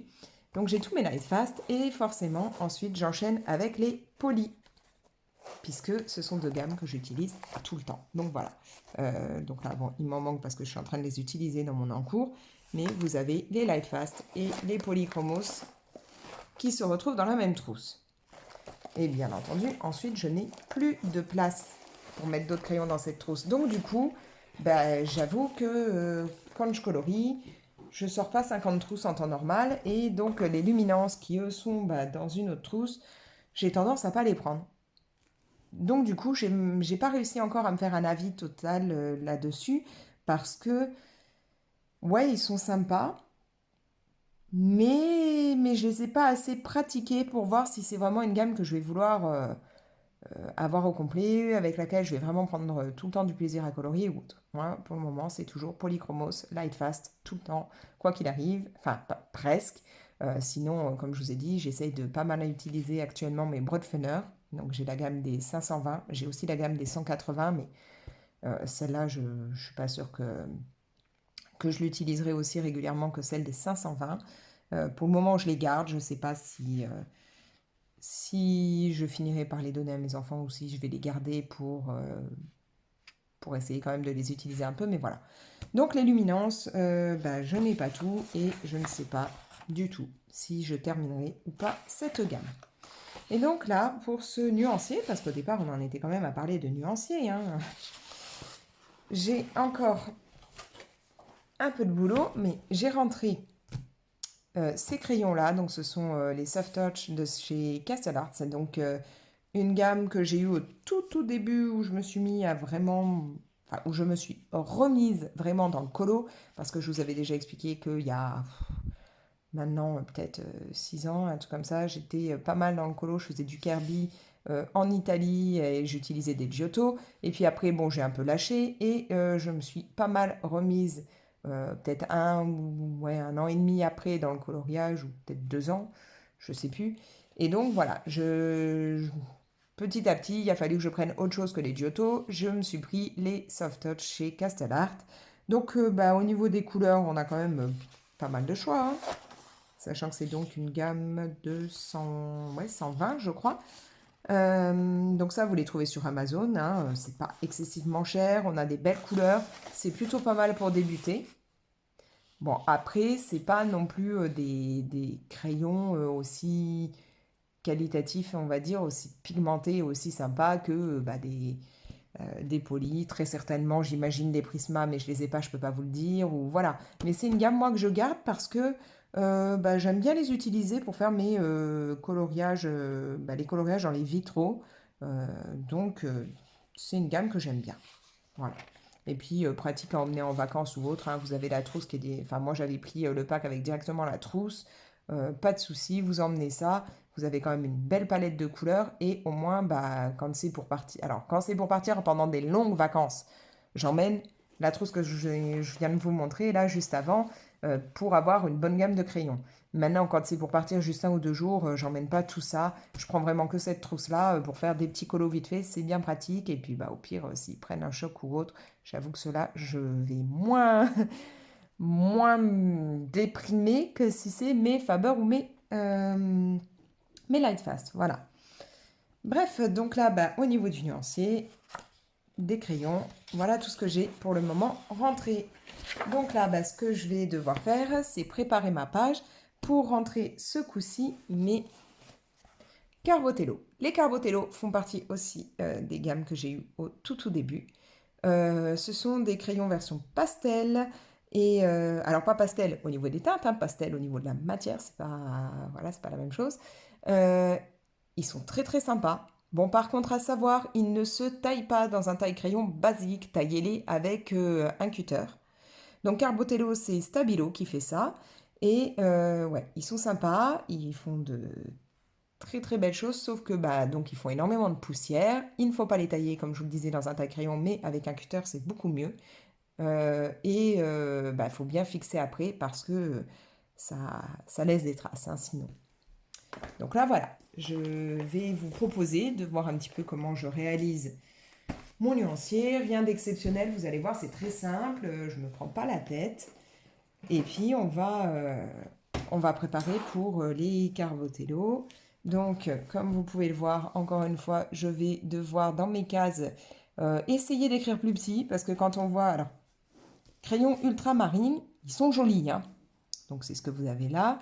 Donc j'ai tous mes Lightfast et forcément, ensuite, j'enchaîne avec les polis. Puisque ce sont deux gammes que j'utilise tout le temps. Donc voilà. Donc là, bon, il m'en manque parce que je suis en train de les utiliser dans mon encours. Mais vous avez les Lightfast et les Polychromos qui se retrouvent dans la même trousse. Et bien entendu, ensuite, je n'ai plus de place pour mettre d'autres crayons dans cette trousse. Donc du coup, bah, j'avoue que quand je colorie, je sors pas 50 trousses en temps normal. Et donc les luminances qui, eux, sont bah, dans une autre trousse, j'ai tendance à pas les prendre. Donc du coup, j'ai pas réussi encore à me faire un avis total là-dessus. Parce que, ouais, ils sont sympas. Mais je les ai pas assez pratiqués pour voir si c'est vraiment une gamme que je vais vouloir avoir au complet, avec laquelle je vais vraiment prendre tout le temps du plaisir à colorier ou autre. Moi, pour le moment, c'est toujours Polychromos, Lightfast, tout le temps, quoi qu'il arrive, enfin presque. Sinon, comme je vous ai dit, j'essaye de pas mal utiliser actuellement mes Broadfenner. Donc j'ai la gamme des 520, j'ai aussi la gamme des 180, mais celle-là, je ne suis pas sûre que je l'utiliserai aussi régulièrement que celle des 520. Pour le moment, je les garde. Je ne sais pas si je finirai par les donner à mes enfants ou si je vais les garder pour essayer quand même de les utiliser un peu. Mais voilà. Donc les luminances, bah, je n'ai pas tout et je ne sais pas du tout si je terminerai ou pas cette gamme. Et donc là, pour ce nuancier, parce qu'au départ, on en était quand même à parler de nuancier, hein, j'ai encore un peu de boulot, mais j'ai rentré ces crayons-là. Donc ce sont les Soft Touch de chez Castle Art. C'est donc une gamme que j'ai eue au tout début où je me suis mis à vraiment... Enfin, où je me suis remise vraiment dans le colo, parce que je vous avais déjà expliqué qu'il y a maintenant peut-être 6 ans, un truc comme ça, j'étais pas mal dans le colo, je faisais du Kirby en Italie et j'utilisais des Giotto. Et puis après, bon, j'ai un peu lâché et je me suis pas mal remise peut-être ouais, 1 an et demi après dans le coloriage, ou peut-être 2 ans, je sais plus. Et donc voilà, petit à petit, il a fallu que je prenne autre chose que les Giotto. Je me suis pris les Soft Touch chez Castle Art. Donc bah, au niveau des couleurs, on a quand même pas mal de choix, hein. Sachant que c'est donc une gamme de 100, ouais, 120, je crois. Donc ça, vous les trouvez sur Amazon, hein. C'est pas excessivement cher, on a des belles couleurs. C'est plutôt pas mal pour débuter. Bon, après, c'est pas non plus des crayons aussi qualitatifs, on va dire, aussi pigmentés, aussi sympas que des polis. Très certainement, j'imagine des Prisma, mais je les ai pas, je peux pas vous le dire. Ou voilà. Mais c'est une gamme, moi, que je garde parce que j'aime bien les utiliser pour faire mes coloriages, les coloriages dans les vitraux. Euh, donc, c'est une gamme que j'aime bien. Voilà. Et puis, pratique à emmener en vacances ou autre, hein. Vous avez la trousse qui est des... Enfin, moi, j'avais pris le pack avec directement la trousse. Pas de souci, vous emmenez ça. Vous avez quand même une belle palette de couleurs. Et au moins, quand c'est pour partir... Alors, quand c'est pour partir pendant des longues vacances, j'emmène la trousse que je viens de vous montrer, là, juste avant, pour avoir une bonne gamme de crayons. Maintenant, quand c'est pour partir juste 1 ou 2 jours, j'emmène pas tout ça. Je prends vraiment que cette trousse-là pour faire des petits colos vite fait. C'est bien pratique. Et puis, au pire, s'ils prennent un choc ou autre, j'avoue que cela, je vais moins, moins me déprimer que si c'est mes Faber ou mes Lightfast. Voilà. Bref, donc là, au niveau du nuancier, des crayons, voilà tout ce que j'ai pour le moment rentré. Donc là, ce que je vais devoir faire, c'est préparer ma page pour rentrer ce coup-ci mes Carbotello. Les Carbotello font partie aussi des gammes que j'ai eues au tout début. Ce sont des crayons version pastel. Et alors pas pastel au niveau des teintes, hein, pastel au niveau de la matière, c'est pas, voilà, c'est pas la même chose. Euh, Ils sont très très sympas. Bon, par contre, à savoir, ils ne se taillent pas dans un taille-crayon basique, taillez-les avec un cutter. Donc Carbotello, c'est Stabilo qui fait ça. Et ouais, ils sont sympas, ils font de très très belles choses, sauf que donc ils font énormément de poussière. Il ne faut pas les tailler, comme je vous le disais, dans un taille-crayon, mais avec un cutter, c'est beaucoup mieux. Et faut bien fixer après parce que ça laisse des traces, hein, sinon. Donc là, voilà, je vais vous proposer de voir un petit peu comment je réalise mon nuancier. Rien d'exceptionnel, vous allez voir, c'est très simple, je ne me prends pas la tête. Et puis, on va préparer pour les Carbotello. Donc, comme vous pouvez le voir, encore une fois, je vais devoir, dans mes cases, essayer d'écrire plus petit, parce que quand on voit, alors, crayons ultramarine, ils sont jolis, hein. Donc, c'est ce que vous avez là.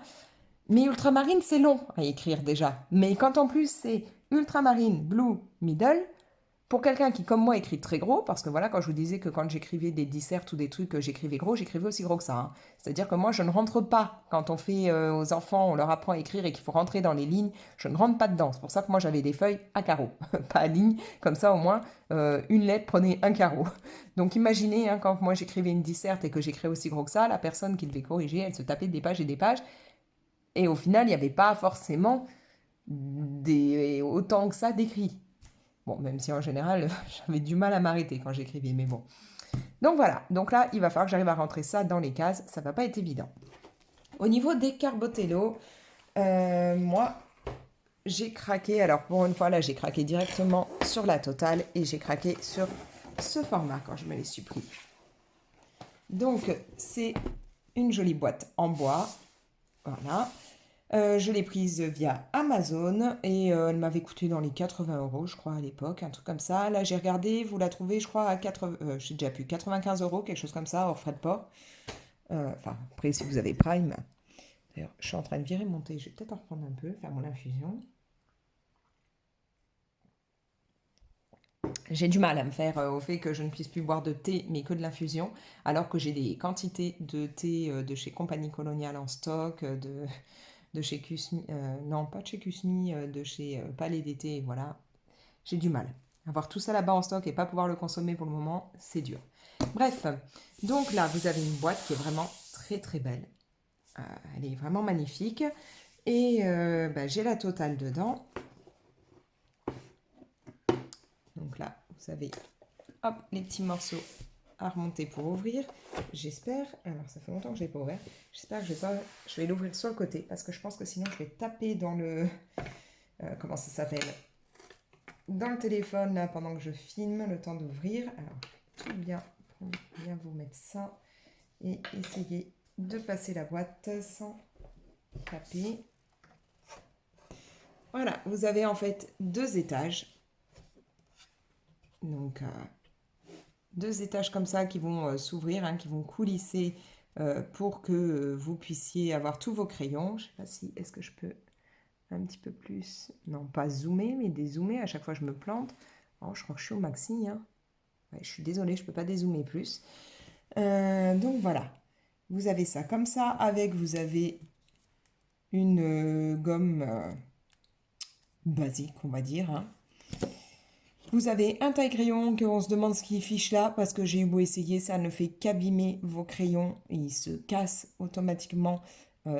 Mais ultramarine, c'est long à écrire déjà. Mais quand en plus c'est ultramarine, blue, middle, pour quelqu'un qui, comme moi, écrit très gros, parce que voilà, quand je vous disais que quand j'écrivais des dissertes ou des trucs, j'écrivais gros, j'écrivais aussi gros que ça, hein. C'est-à-dire que moi, je ne rentre pas, quand on fait aux enfants, on leur apprend à écrire et qu'il faut rentrer dans les lignes, je ne rentre pas dedans. C'est pour ça que moi, j'avais des feuilles à carreaux, pas à ligne, comme ça, au moins, une lettre prenait un carreau. Donc imaginez, hein, quand moi j'écrivais une disserte et que j'écrivais aussi gros que ça, la personne qui devait corriger, elle se tapait des pages et des pages, et au final, il n'y avait pas forcément autant que ça d'écrit. Bon, même si en général, j'avais du mal à m'arrêter quand j'écrivais, mais bon. Donc voilà, donc là, il va falloir que j'arrive à rentrer ça dans les cases, ça va pas être évident. Au niveau des Carbotello, moi, j'ai craqué, alors pour une fois, là, j'ai craqué directement sur la totale et j'ai craqué sur ce format quand je me les suis pris. Donc, c'est une jolie boîte en bois, voilà. Je l'ai prise via Amazon et elle m'avait coûté dans les 80 € je crois à l'époque, un truc comme ça. Là j'ai regardé, vous la trouvez je crois à 80, j'ai déjà plus, 95 €, quelque chose comme ça, hors frais de port. Enfin, après si vous avez Prime. D'ailleurs, je suis en train de virer mon thé, je vais peut-être en reprendre un peu, faire mon infusion. J'ai du mal à me faire au fait que je ne puisse plus boire de thé, mais que de l'infusion, alors que j'ai des quantités de thé de chez Compagnie Coloniale en stock, de chez Kusmi, non pas de chez Kusmi, de chez Palais d'été, voilà. J'ai du mal. Avoir tout ça là-bas en stock et pas pouvoir le consommer pour le moment, c'est dur. Bref, donc là, vous avez une boîte qui est vraiment très très belle. Elle est vraiment magnifique. Et j'ai la totale dedans. Donc là, vous avez hop, les petits morceaux à remonter pour ouvrir. J'espère, alors ça fait longtemps que je ne l'ai pas ouvert, j'espère que je vais l'ouvrir sur le côté parce que je pense que sinon je vais taper dans le... comment ça s'appelle, dans le téléphone là pendant que je filme le temps d'ouvrir. Alors tout bien vous mettre ça et essayer de passer la boîte sans taper. Voilà, vous avez en fait 2 étages. Donc 2 étages comme ça qui vont s'ouvrir, hein, qui vont coulisser pour que vous puissiez avoir tous vos crayons. Je ne sais pas si, est-ce que je peux un petit peu plus, non pas zoomer, mais dézoomer, à chaque fois je me plante. Oh, je crois que je suis au maxi, hein. Ouais, je suis désolée, je ne peux pas dézoomer plus. Donc voilà, vous avez ça comme ça, avec vous avez une gomme basique, on va dire, hein. Vous avez un taille-crayon qu'on se demande ce qu'il fiche là, parce que j'ai eu beau essayer, ça ne fait qu'abîmer vos crayons, et ils se cassent automatiquement,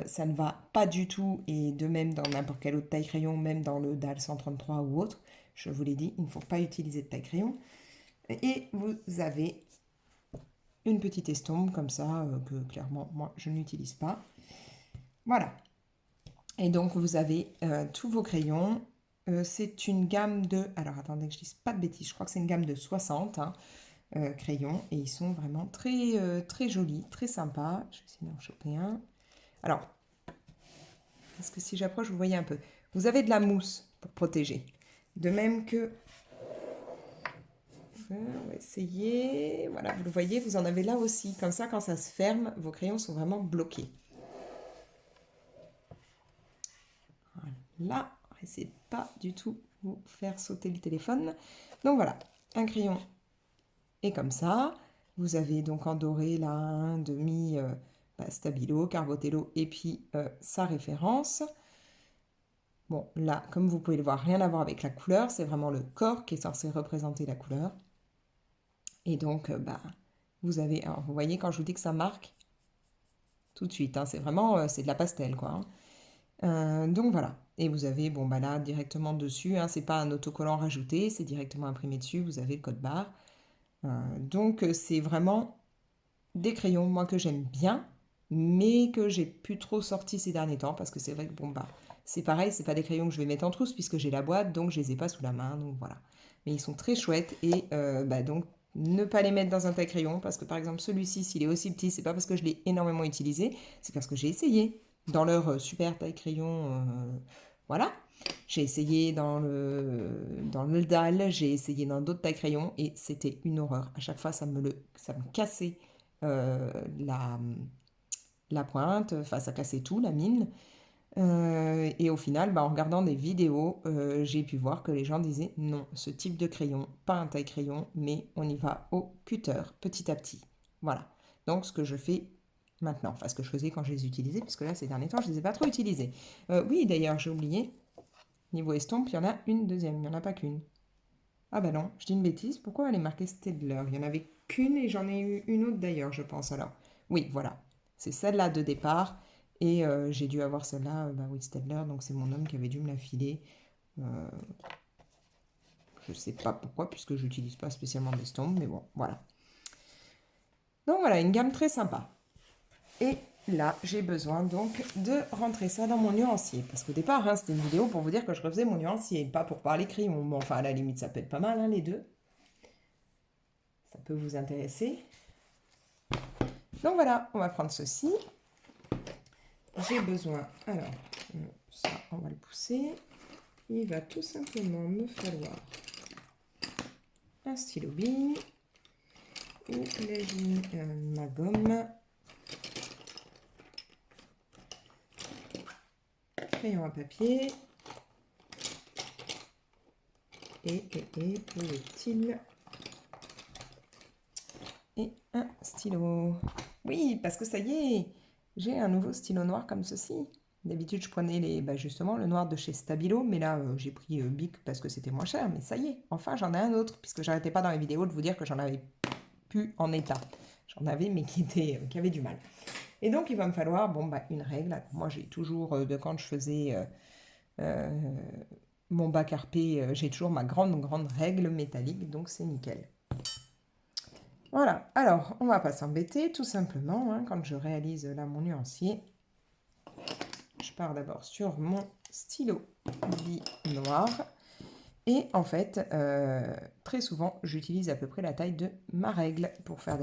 ça ne va pas du tout, et de même dans n'importe quel autre taille-crayon, même dans le DAL 133 ou autre, je vous l'ai dit, il ne faut pas utiliser de taille-crayon. Et vous avez une petite estompe comme ça, que clairement moi je n'utilise pas. Voilà. Et donc vous avez tous vos crayons. C'est une gamme de... Alors attendez que je dise pas de bêtises, je crois que c'est une gamme de 60 hein, crayons. Et ils sont vraiment très, très jolis, très sympas. Je vais essayer d'en choper un. Alors, est-ce que si j'approche, vous voyez un peu. Vous avez de la mousse pour protéger. De même que... On va essayer. Voilà, vous le voyez, vous en avez là aussi. Comme ça, quand ça se ferme, vos crayons sont vraiment bloqués. Là, on va essayer de pas du tout vous faire sauter le téléphone. Donc voilà, un crayon est comme ça. Vous avez donc en doré là un demi Stabilo, Carbotello et puis sa référence. Bon, là, comme vous pouvez le voir, rien à voir avec la couleur. C'est vraiment le corps qui est censé représenter la couleur. Et donc, vous avez... Alors, vous voyez, quand je vous dis que ça marque, tout de suite, hein, c'est vraiment... c'est de la pastel, quoi, hein. Donc voilà, et vous avez, bon bah là, directement dessus, hein, c'est pas un autocollant rajouté, c'est directement imprimé dessus, vous avez le code barre. Donc c'est vraiment des crayons, moi que j'aime bien, mais que j'ai plus trop sorti ces derniers temps, parce que c'est vrai que bon bah, c'est pareil, c'est pas des crayons que je vais mettre en trousse, puisque j'ai la boîte, donc je les ai pas sous la main, donc voilà. Mais ils sont très chouettes, et donc ne pas les mettre dans un taille-crayon, parce que par exemple celui-ci, s'il est aussi petit, c'est pas parce que je l'ai énormément utilisé, c'est parce que j'ai essayé dans leur super taille-crayon, voilà. J'ai essayé dans le dalle, j'ai essayé dans d'autres taille-crayons et c'était une horreur. À chaque fois, ça me cassait euh, la, la pointe, enfin ça cassait tout, la mine. Et au final, en regardant des vidéos, j'ai pu voir que les gens disaient non, ce type de crayon, pas un taille-crayon, mais on y va au cutter, petit à petit. Voilà. Donc ce que je fais maintenant, enfin ce que je faisais quand je les utilisais, puisque là ces derniers temps je ne les ai pas trop utilisés. Oui, d'ailleurs, j'ai oublié, niveau estompe, il y en a une deuxième, il n'y en a pas qu'une. Ah bah non, je dis une bêtise, pourquoi elle est marquée Stedler? Il n'y en avait qu'une et j'en ai eu une autre d'ailleurs, je pense alors. Oui, voilà, c'est celle-là de départ. Et j'ai dû avoir celle-là, oui, Stedler, donc c'est mon homme qui avait dû me la filer. Euh, je sais pas pourquoi, puisque je n'utilise pas spécialement d'estompe, mais bon, voilà. Donc voilà, une gamme très sympa. Et là, j'ai besoin donc de rentrer ça dans mon nuancier. Parce qu'au départ, hein, c'était une vidéo pour vous dire que je refaisais mon nuancier, pas pour parler crayon. Bon, enfin, à la limite, ça peut être pas mal, hein, les deux. Ça peut vous intéresser. Donc voilà, on va prendre ceci. J'ai besoin, alors, ça, on va le pousser. Il va tout simplement me falloir un stylo bille, où là j'ai mis ma gomme, crayon à papier, et où est-il? Et un stylo. Oui, parce que ça y est, j'ai un nouveau stylo noir comme ceci. D'habitude, je prenais justement le noir de chez Stabilo, mais là, j'ai pris Bic parce que c'était moins cher. Mais ça y est, enfin, j'en ai un autre, puisque j'arrêtais pas dans les vidéos de vous dire que j'en avais plus en état. J'en avais, mais qui avait du mal. Et donc, il va me falloir, une règle. Alors, moi, j'ai toujours, de quand je faisais mon bac RP, j'ai toujours ma grande règle métallique, donc c'est nickel. Voilà, alors on va pas s'embêter, tout simplement, hein, quand je réalise là mon nuancier, je pars d'abord sur mon stylo bille noir. Et en fait, très souvent, j'utilise à peu près la taille de ma règle pour faire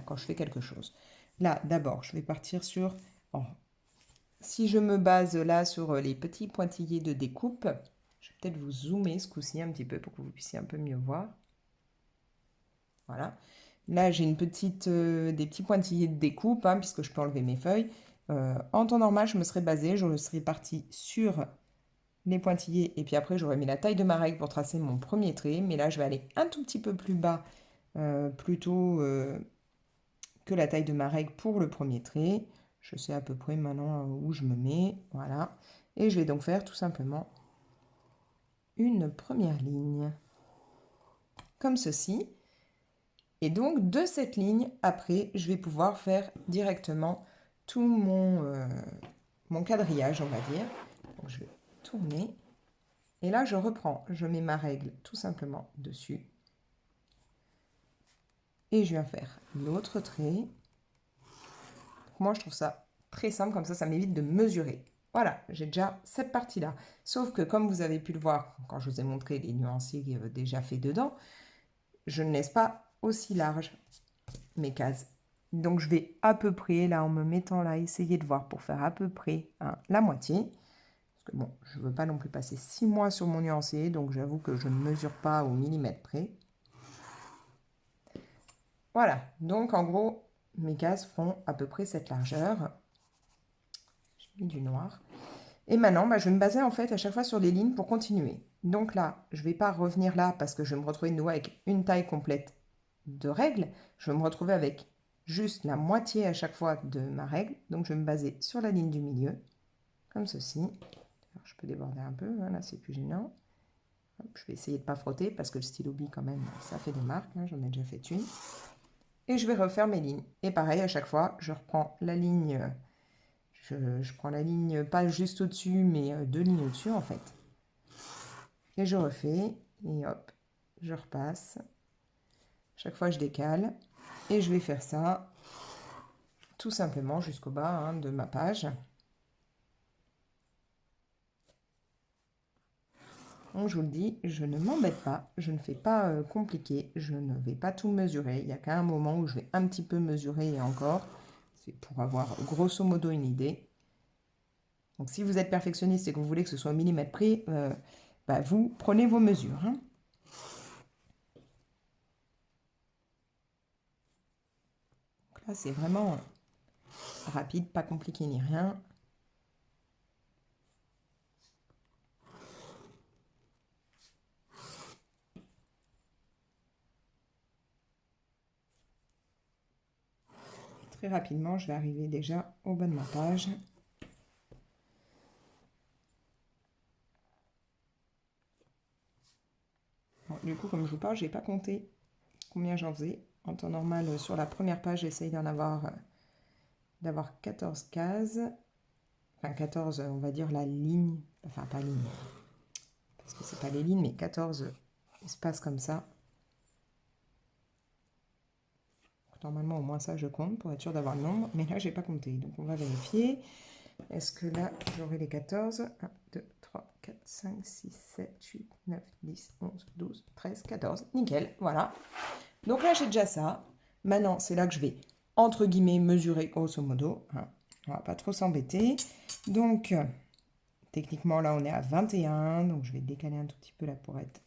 quand je fais quelque chose. Là, d'abord, je vais partir sur... si je me base là sur les petits pointillés de découpe, je vais peut-être vous zoomer ce coup-ci un petit peu pour que vous puissiez un peu mieux voir. Voilà. Là, j'ai des petits pointillés de découpe, hein, puisque je peux enlever mes feuilles. En temps normal, je me serais basée, je serais partie sur les pointillés et puis après, j'aurais mis la taille de ma règle pour tracer mon premier trait. Mais là, je vais aller un tout petit peu plus bas, plutôt que la taille de ma règle pour le premier trait. Je sais à peu près maintenant où je me mets. Voilà. Et je vais donc faire tout simplement une première ligne, comme ceci. Et donc, de cette ligne, après, je vais pouvoir faire directement tout mon quadrillage, on va dire. Donc, je vais tourner. Et là, je reprends. Je mets ma règle tout simplement dessus. Et je viens faire l'autre trait. Moi, je trouve ça très simple. Comme ça m'évite de mesurer. Voilà, j'ai déjà cette partie-là. Sauf que, comme vous avez pu le voir quand je vous ai montré les nuanciers déjà faits dedans, je ne laisse pas aussi large mes cases. Donc je vais à peu près, là en me mettant là, essayer de voir pour faire à peu près la moitié. Parce que bon, je ne veux pas non plus passer 6 mois sur mon nuancier, donc j'avoue que je ne mesure pas au millimètre près. Voilà, donc en gros, mes cases font à peu près cette largeur. J'ai mis du noir. Et maintenant, je vais me baser en fait à chaque fois sur les lignes pour continuer. Donc là, je ne vais pas revenir là parce que je vais me retrouver de nouveau avec une taille complète de règle. Je vais me retrouver avec juste la moitié à chaque fois de ma règle. Donc je vais me baser sur la ligne du milieu, comme ceci. Alors, je peux déborder un peu, hein, là c'est plus gênant. Hop, je vais essayer de ne pas frotter parce que le stylo bille quand même, ça fait des marques, hein, j'en ai déjà fait une. Et je vais refaire mes lignes. Et pareil, à chaque fois, je reprends la ligne, je prends la ligne pas juste au-dessus, mais deux lignes au-dessus en fait. Et je refais, et hop, je repasse. Chaque fois, je décale. Et je vais faire ça tout simplement jusqu'au bas, hein, de ma page. Donc, je vous le dis, je ne m'embête pas, je ne fais pas compliqué, je ne vais pas tout mesurer. Il n'y a qu'à un moment où je vais un petit peu mesurer et encore. C'est pour avoir grosso modo une idée. Donc si vous êtes perfectionniste et que vous voulez que ce soit au millimètre près, vous prenez vos mesures, hein. Donc là, c'est vraiment rapide, pas compliqué ni rien. Très rapidement, je vais arriver déjà au bas de ma page. Bon, du coup, comme je vous parle, je n'ai pas compté combien j'en faisais. En temps normal, sur la première page, j'essaye d'avoir 14 cases. Enfin, 14, on va dire la ligne. Enfin, pas ligne, parce que c'est pas les lignes, mais 14 espaces comme ça. Donc, normalement, au moins ça, je compte pour être sûr d'avoir le nombre. Mais là, j'ai pas compté. Donc, on va vérifier. Est-ce que là, j'aurai les 14 1, 2, 3, 4, 5, 6, 7, 8, 9, 10, 11, 12, 13, 14. Nickel, voilà. Donc là, j'ai déjà ça. Maintenant, c'est là que je vais, entre guillemets, mesurer grosso modo, hein. On va pas trop s'embêter. Donc, techniquement, là, on est à 21. Donc, je vais décaler un tout petit peu là pour être...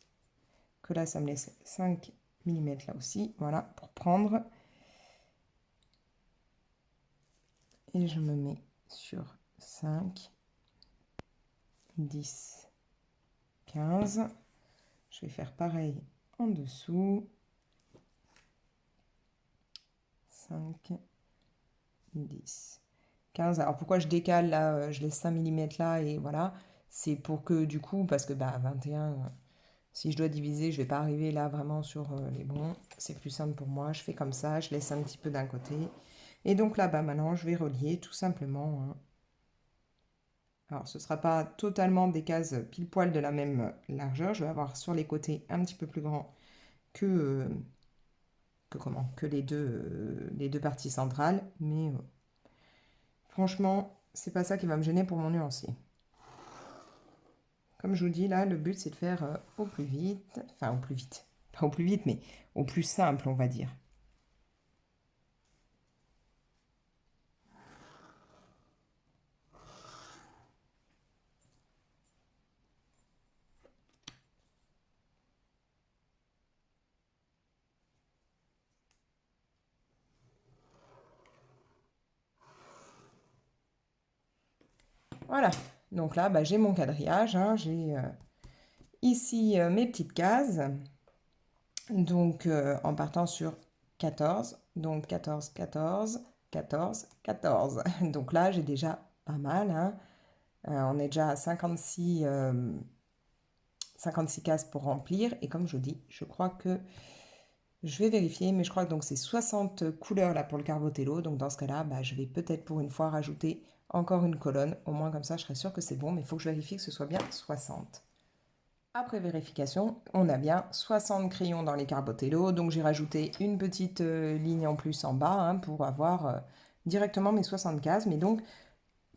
Que là, ça me laisse 5 mm là aussi. Voilà, pour prendre. Et je me mets sur 5, 10, 15. Je vais faire pareil en dessous. 5, 10, 15. Alors pourquoi je décale là, je laisse 5 mm là et voilà. C'est pour que du coup, parce que 21, si je dois diviser, je ne vais pas arriver là vraiment sur les bons. C'est plus simple pour moi. Je fais comme ça, je laisse un petit peu d'un côté. Et donc là, maintenant, je vais relier tout simplement, hein. Alors, ce ne sera pas totalement des cases pile poil de la même largeur. Je vais avoir sur les côtés un petit peu plus grand que, que les deux parties centrales. Mais franchement, c'est pas ça qui va me gêner pour mon nuancier. Comme je vous dis, là, le but, c'est de faire au plus vite. Enfin, au plus vite. Pas au plus vite, mais au plus simple, on va dire. Voilà, donc là, bah, j'ai mon quadrillage, hein, j'ai ici mes petites cases, donc en partant sur 14, donc 14, 14, 14, 14. Donc là, j'ai déjà pas mal, hein. On est déjà à 56 cases pour remplir, et comme je vous dis, je crois que je vais vérifier, mais je crois que donc c'est 60 couleurs là pour le Carbotello. Donc dans ce cas-là, bah, je vais peut-être pour une fois rajouter encore une colonne. Au moins comme ça, je serai sûre que c'est bon, mais il faut que je vérifie que ce soit bien 60. Après vérification, on a bien 60 crayons dans les Carbotello. Donc j'ai rajouté une petite ligne en plus en bas, hein, pour avoir directement mes 60 cases. Mais donc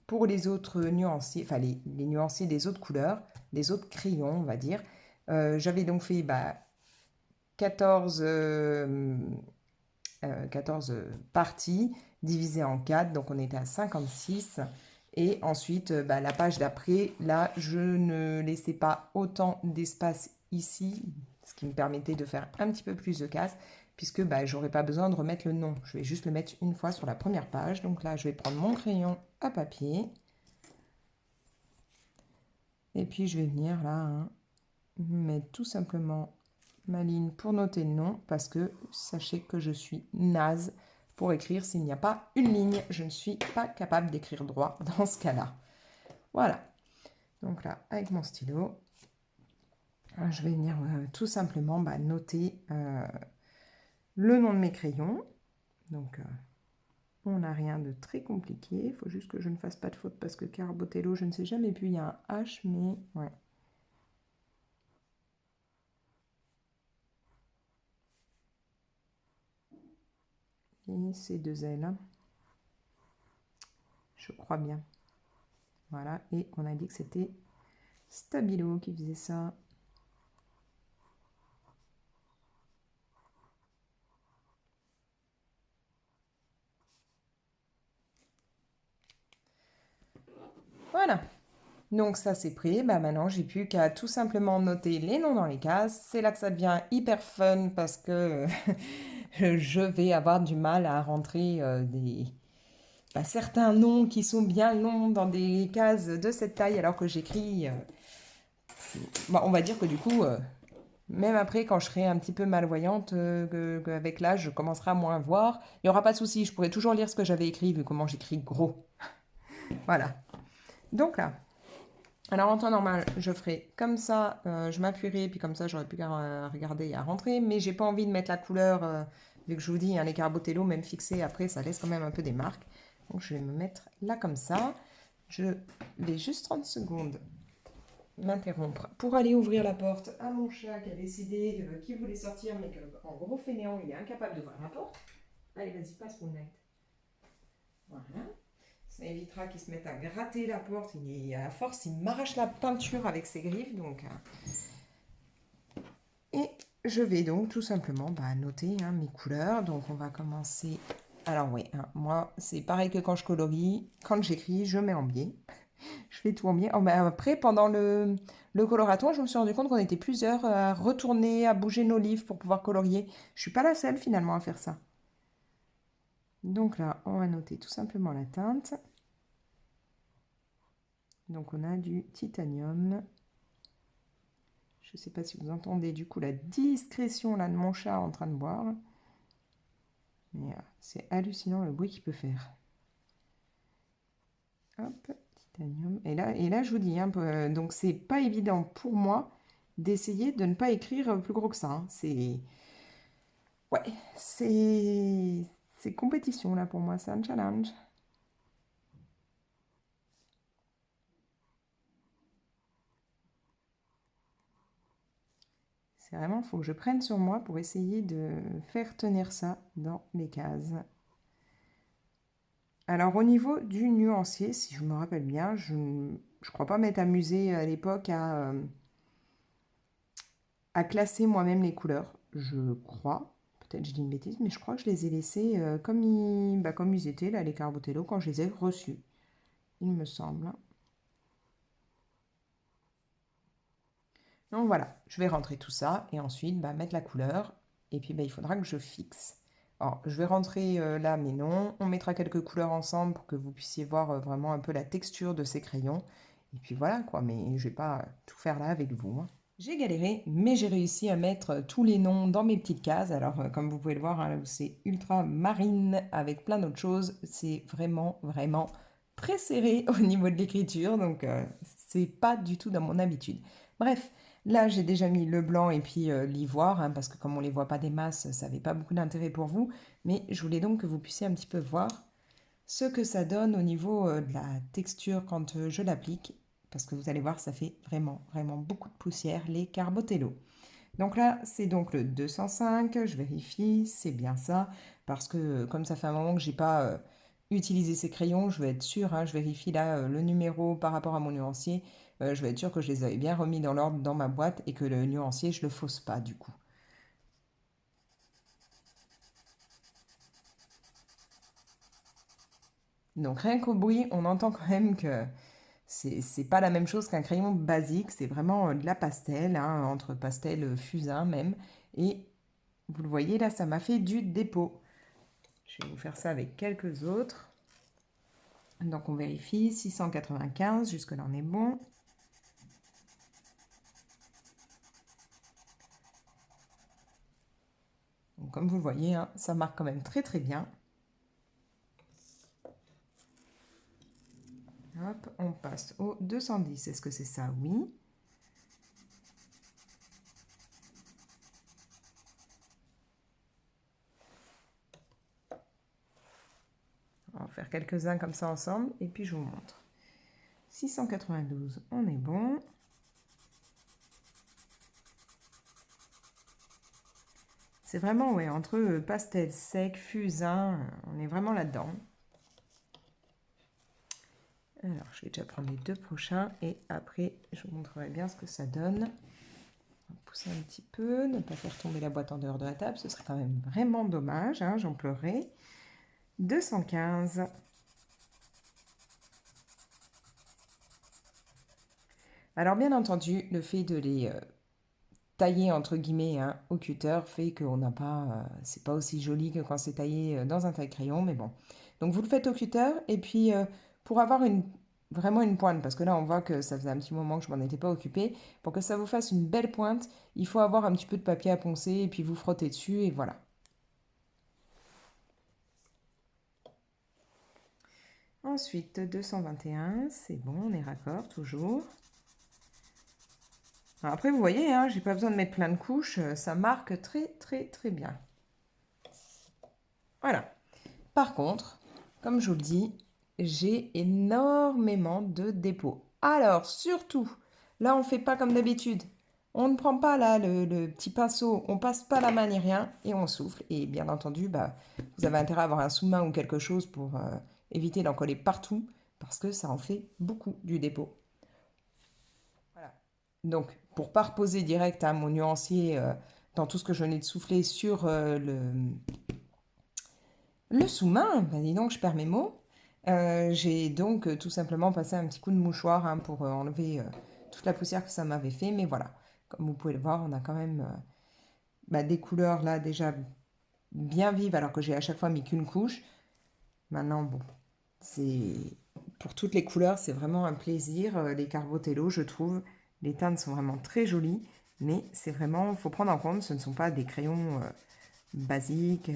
pour les autres nuanciers, enfin les nuanciers des autres couleurs, des autres crayons, on va dire, j'avais donc fait 14, 14 parties divisées en 4, donc on était à 56. Et ensuite, la page d'après, là, je ne laissais pas autant d'espace ici, ce qui me permettait de faire un petit peu plus de cases, puisque j'aurais pas besoin de remettre le nom. Je vais juste le mettre une fois sur la première page. Donc là, je vais prendre mon crayon à papier. Et puis, je vais venir là, hein, mettre tout simplement ma ligne pour noter le nom, parce que sachez que je suis naze pour écrire. S'il n'y a pas une ligne, je ne suis pas capable d'écrire droit dans ce cas-là. Voilà. Donc là, avec mon stylo, je vais venir tout simplement noter le nom de mes crayons. Donc, on n'a rien de très compliqué. Il faut juste que je ne fasse pas de faute parce que Carbotello, je ne sais jamais plus, il y a un H, mais ouais. Et ces deux L, je crois bien. Voilà, et on a dit que c'était Stabilo qui faisait ça. Voilà, donc ça c'est pris. Maintenant, j'ai plus qu'à tout simplement noter les noms dans les cases. C'est là que ça devient hyper fun parce que je vais avoir du mal à rentrer certains noms qui sont bien longs dans des cases de cette taille alors que j'écris. On va dire que du coup, même après, quand je serai un petit peu malvoyante, qu'avec l'âge, je commencerai à moins voir, il n'y aura pas de souci, je pourrai toujours lire ce que j'avais écrit vu comment j'écris gros. Voilà. Donc là, alors en temps normal, je ferai comme ça, je m'appuierai, puis comme ça, j'aurai plus qu'à regarder et à rentrer, mais j'ai pas envie de mettre la couleur, vu que je vous dis, hein, les Carbotello, même fixés, après, ça laisse quand même un peu des marques. Donc je vais me mettre là comme ça. Je vais juste 30 secondes m'interrompre pour aller ouvrir la porte à mon chat qui a décidé qu'il voulait sortir, mais qu'en gros fainéant, il est incapable d'ouvrir la porte. Allez, vas-y, passe mon net. Voilà. Ça évitera qu'il se mette à gratter la porte. À force, il m'arrache la peinture avec ses griffes. Donc, et je vais donc tout simplement noter, hein, mes couleurs. Donc on va commencer. Alors oui, hein, moi c'est pareil que quand je colorie. Quand j'écris, je mets en biais. Je fais tout en biais. Après, pendant le coloratoire, je me suis rendu compte qu'on était plusieurs à retourner, à bouger nos livres pour pouvoir colorier. Je suis pas la seule finalement à faire ça. Donc là, on va noter tout simplement la teinte. Donc on a du titanium. Je ne sais pas si vous entendez du coup la discrétion là de mon chat en train de boire. Mais c'est hallucinant le bruit qu'il peut faire. Hop, titanium. Et là je vous dis, hein, donc c'est pas évident pour moi d'essayer de ne pas écrire plus gros que ça, hein. Ouais, c'est compétition là pour moi, c'est un challenge. C'est vraiment, il faut que je prenne sur moi pour essayer de faire tenir ça dans les cases. Alors au niveau du nuancier, si je me rappelle bien, je ne crois pas m'être amusée à l'époque à classer moi-même les couleurs. Je crois, peut-être je dis une bêtise, mais je crois que je les ai laissés comme ils étaient, là, les Carbotello, quand je les ai reçus, il me semble. Donc voilà, je vais rentrer tout ça et ensuite mettre la couleur. Et puis il faudra que je fixe. Alors, je vais rentrer là, mais non. On mettra quelques couleurs ensemble pour que vous puissiez voir vraiment un peu la texture de ces crayons. Et puis voilà quoi, mais je vais pas tout faire là avec vous, hein. J'ai galéré, mais j'ai réussi à mettre tous les noms dans mes petites cases. Alors, comme vous pouvez le voir, hein, là où c'est ultra marine avec plein d'autres choses, c'est vraiment, vraiment très serré au niveau de l'écriture. Donc, c'est pas du tout dans mon habitude. Bref, là, j'ai déjà mis le blanc et puis l'ivoire, hein, parce que comme on les voit pas des masses, ça n'avait pas beaucoup d'intérêt pour vous. Mais je voulais donc que vous puissiez un petit peu voir ce que ça donne au niveau de la texture quand je l'applique, parce que vous allez voir, ça fait vraiment, vraiment beaucoup de poussière, les Carbotello. Donc là, c'est donc le 205, je vérifie, c'est bien ça, parce que comme ça fait un moment que j'ai pas utilisé ces crayons, je vais être sûre, hein, je vérifie là le numéro par rapport à mon nuancier, je vais être sûre que je les avais bien remis dans l'ordre dans ma boîte et que le nuancier, je le fausse pas du coup. Donc rien qu'au bruit, on entend quand même que c'est pas la même chose qu'un crayon basique, c'est vraiment de la pastel, hein, entre pastel fusain même. Et vous le voyez là, ça m'a fait du dépôt. Je vais vous faire ça avec quelques autres. Donc on vérifie, 695, jusque-là on est bon. Donc, comme vous le voyez, hein, ça marque quand même très très bien. Hop, on passe au 210. Est-ce que c'est ça? Oui. On va faire quelques-uns comme ça ensemble et puis je vous montre. 692, on est bon. C'est vraiment, ouais, entre pastel sec, fusain, on est vraiment là-dedans. Alors, je vais déjà prendre les deux prochains et après, je vous montrerai bien ce que ça donne. On va pousser un petit peu, ne pas faire tomber la boîte en dehors de la table, ce serait quand même vraiment dommage, hein, j'en pleurerais. 215. Alors, bien entendu, le fait de les tailler entre guillemets hein, au cutter fait qu'on n'a pas, c'est pas aussi joli que quand c'est taillé dans un taille-crayon, mais bon. Donc vous le faites au cutter et puis pour avoir vraiment une pointe, parce que là on voit que ça faisait un petit moment que je m'en étais pas occupée, pour que ça vous fasse une belle pointe, il faut avoir un petit peu de papier à poncer et puis vous frottez dessus et voilà. Ensuite 221, c'est bon, on est raccord toujours. Alors après vous voyez, hein, j'ai pas besoin de mettre plein de couches, ça marque très très très bien. Voilà. Par contre, comme je vous le dis, j'ai énormément de dépôts. Alors, surtout, là, on ne fait pas comme d'habitude. On ne prend pas là le petit pinceau, on passe pas la main ni rien et on souffle. Et bien entendu, bah, vous avez intérêt à avoir un sous-main ou quelque chose pour éviter d'en coller partout parce que ça en fait beaucoup du dépôt. Voilà. Donc, pour pas reposer direct à mon nuancier dans tout ce que je venais de souffler sur le sous-main, ben dis donc, je perds mes mots. J'ai donc tout simplement passé un petit coup de mouchoir hein, pour enlever toute la poussière que ça m'avait fait. Mais voilà, comme vous pouvez le voir, on a quand même bah, des couleurs là déjà bien vives alors que j'ai à chaque fois mis qu'une couche. Maintenant, bon, c'est pour toutes les couleurs, c'est vraiment un plaisir. Les Carbotello, je trouve, les teintes sont vraiment très jolies. Mais c'est vraiment, il faut prendre en compte, ce ne sont pas des crayons basique,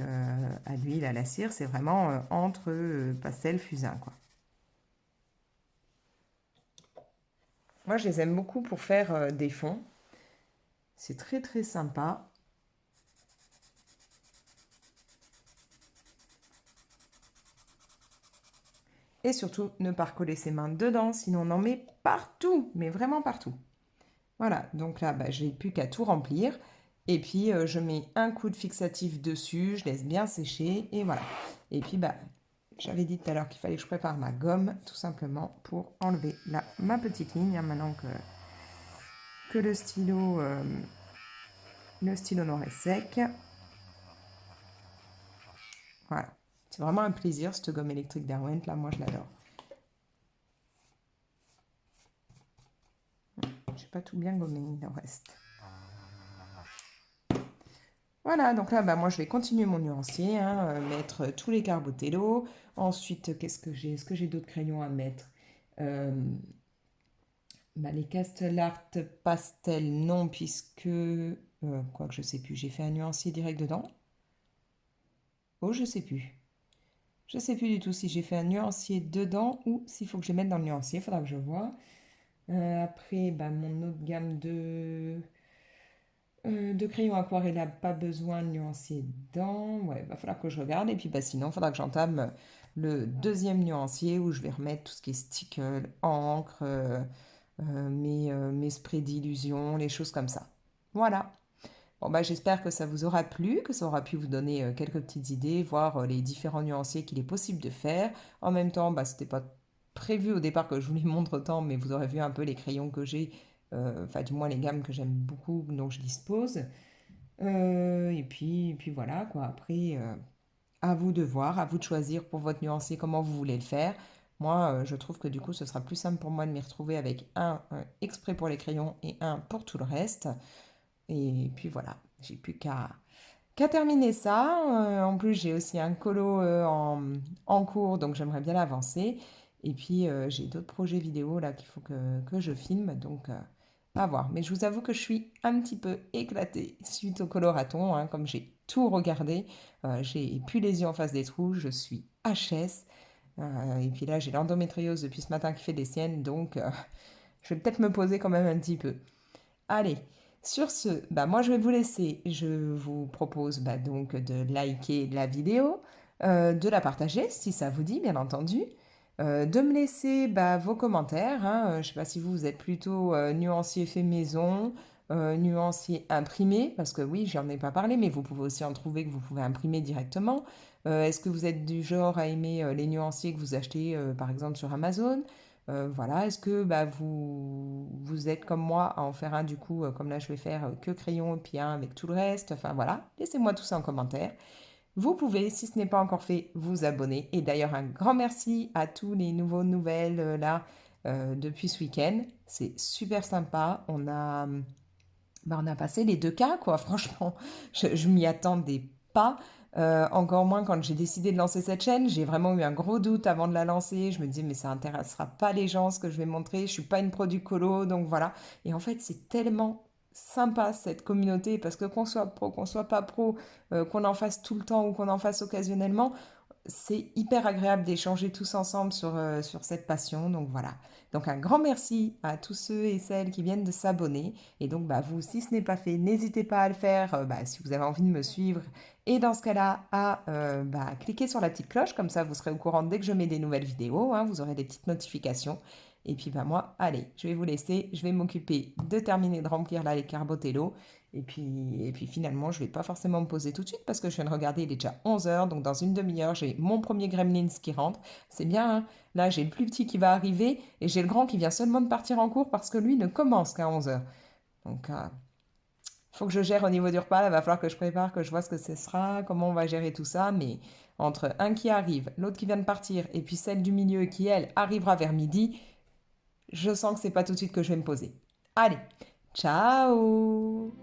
à l'huile, à la cire, c'est vraiment entre pastel, fusain, quoi. Moi, je les aime beaucoup pour faire des fonds. C'est très très sympa. Et surtout, ne pas recoller ses mains dedans, sinon on en met partout, mais vraiment partout. Voilà, donc là, bah, je n'ai plus qu'à tout remplir. Et puis, je mets un coup de fixatif dessus, je laisse bien sécher, et voilà. Et puis, bah, j'avais dit tout à l'heure qu'il fallait que je prépare ma gomme, tout simplement, pour enlever là ma petite ligne, hein, maintenant que le stylo noir est sec. Voilà. C'est vraiment un plaisir, cette gomme électrique Derwent. Là, moi, je l'adore. J'ai pas tout bien gommé, il en reste. Voilà, donc là, bah, moi, je vais continuer mon nuancier, hein, mettre tous les Carbotello. Ensuite, qu'est-ce que j'ai? Est-ce que j'ai d'autres crayons à mettre? Euh, Bah, les Castle Art Pastel, non, puisque... quoi que je sais plus, j'ai fait un nuancier direct dedans. Oh, je sais plus. Je sais plus du tout si j'ai fait un nuancier dedans ou s'il faut que je les mette dans le nuancier, il faudra que je vois. Après, bah, mon autre gamme de crayons aquarelle n'a pas besoin de nuancier dedans. Ouais, va falloir que je regarde. Et puis bah, sinon, il faudra que j'entame le deuxième nuancier où je vais remettre tout ce qui est sticker, encre, mes sprays d'illusion, les choses comme ça. Voilà. Bon, bah, j'espère que ça vous aura plu, que ça aura pu vous donner quelques petites idées, voir les différents nuanciers qu'il est possible de faire. En même temps, bah, c'était pas prévu au départ que je vous les montre autant, mais vous aurez vu un peu les crayons que j'ai, enfin du moins les gammes que j'aime beaucoup, dont je dispose. Et puis voilà, quoi. Après, à vous de voir, à vous de choisir pour votre nuancier comment vous voulez le faire. Moi, je trouve que du coup, ce sera plus simple pour moi de m'y retrouver avec un exprès pour les crayons et un pour tout le reste. Et puis voilà, j'ai plus qu'à terminer ça. En plus, j'ai aussi un colo en cours, donc j'aimerais bien l'avancer. Et puis, j'ai d'autres projets vidéo là qu'il faut que je filme, donc à voir. Mais je vous avoue que je suis un petit peu éclatée suite au coloraton, hein, comme j'ai tout regardé. J'ai plus les yeux en face des trous, je suis HS. Et puis là, j'ai l'endométriose depuis ce matin qui fait des siennes, donc je vais peut-être me poser quand même un petit peu. Allez, sur ce, bah moi je vais vous laisser. Je vous propose bah, donc de liker la vidéo, de la partager si ça vous dit, bien entendu, de me laisser bah, vos commentaires, hein. Je ne sais pas si vous êtes plutôt nuancier fait maison, nuancier imprimé, parce que oui, j'en ai pas parlé, mais vous pouvez aussi en trouver que vous pouvez imprimer directement. Est-ce que vous êtes du genre à aimer les nuanciers que vous achetez par exemple sur Amazon? Voilà, est-ce que bah, vous êtes comme moi à en faire un du coup, comme là je vais faire que crayon et puis un avec tout le reste. Enfin voilà, laissez-moi tout ça en commentaire. Vous pouvez, si ce n'est pas encore fait, vous abonner. Et d'ailleurs, un grand merci à tous les nouveaux nouvelles là depuis ce week-end. C'est super sympa. On a passé les 2K, quoi. Franchement, je m'y attendais pas. Encore moins quand j'ai décidé de lancer cette chaîne. J'ai vraiment eu un gros doute avant de la lancer. Je me disais, mais ça intéressera pas les gens ce que je vais montrer. Je suis pas une produit colo, donc voilà. Et en fait, c'est tellement sympa cette communauté parce que qu'on soit pro, qu'on soit pas pro, qu'on en fasse tout le temps ou qu'on en fasse occasionnellement, c'est hyper agréable d'échanger tous ensemble sur cette passion. Donc voilà. Donc un grand merci à tous ceux et celles qui viennent de s'abonner. Et donc bah, vous, si ce n'est pas fait, n'hésitez pas à le faire bah, si vous avez envie de me suivre. Et dans ce cas-là, à bah, cliquer sur la petite cloche. Comme ça, vous serez au courant dès que je mets des nouvelles vidéos, hein, vous aurez des petites notifications. Et puis bah, moi, allez, je vais vous laisser. Je vais m'occuper de terminer de remplir là les carbotello. Et puis finalement, je ne vais pas forcément me poser tout de suite parce que je viens de regarder, il est déjà 11 heures. Donc dans une demi-heure, j'ai mon premier Gremlins qui rentre. C'est bien, hein. Là, j'ai le plus petit qui va arriver et j'ai le grand qui vient seulement de partir en cours parce que lui ne commence qu'à 11 heures. Donc il faut que je gère au niveau du repas. Là, il va falloir que je prépare, que je vois ce que ce sera, comment on va gérer tout ça. Mais entre un qui arrive, l'autre qui vient de partir et puis celle du milieu qui, elle, arrivera vers midi, je sens que c'est pas tout de suite que je vais me poser. Allez, ciao!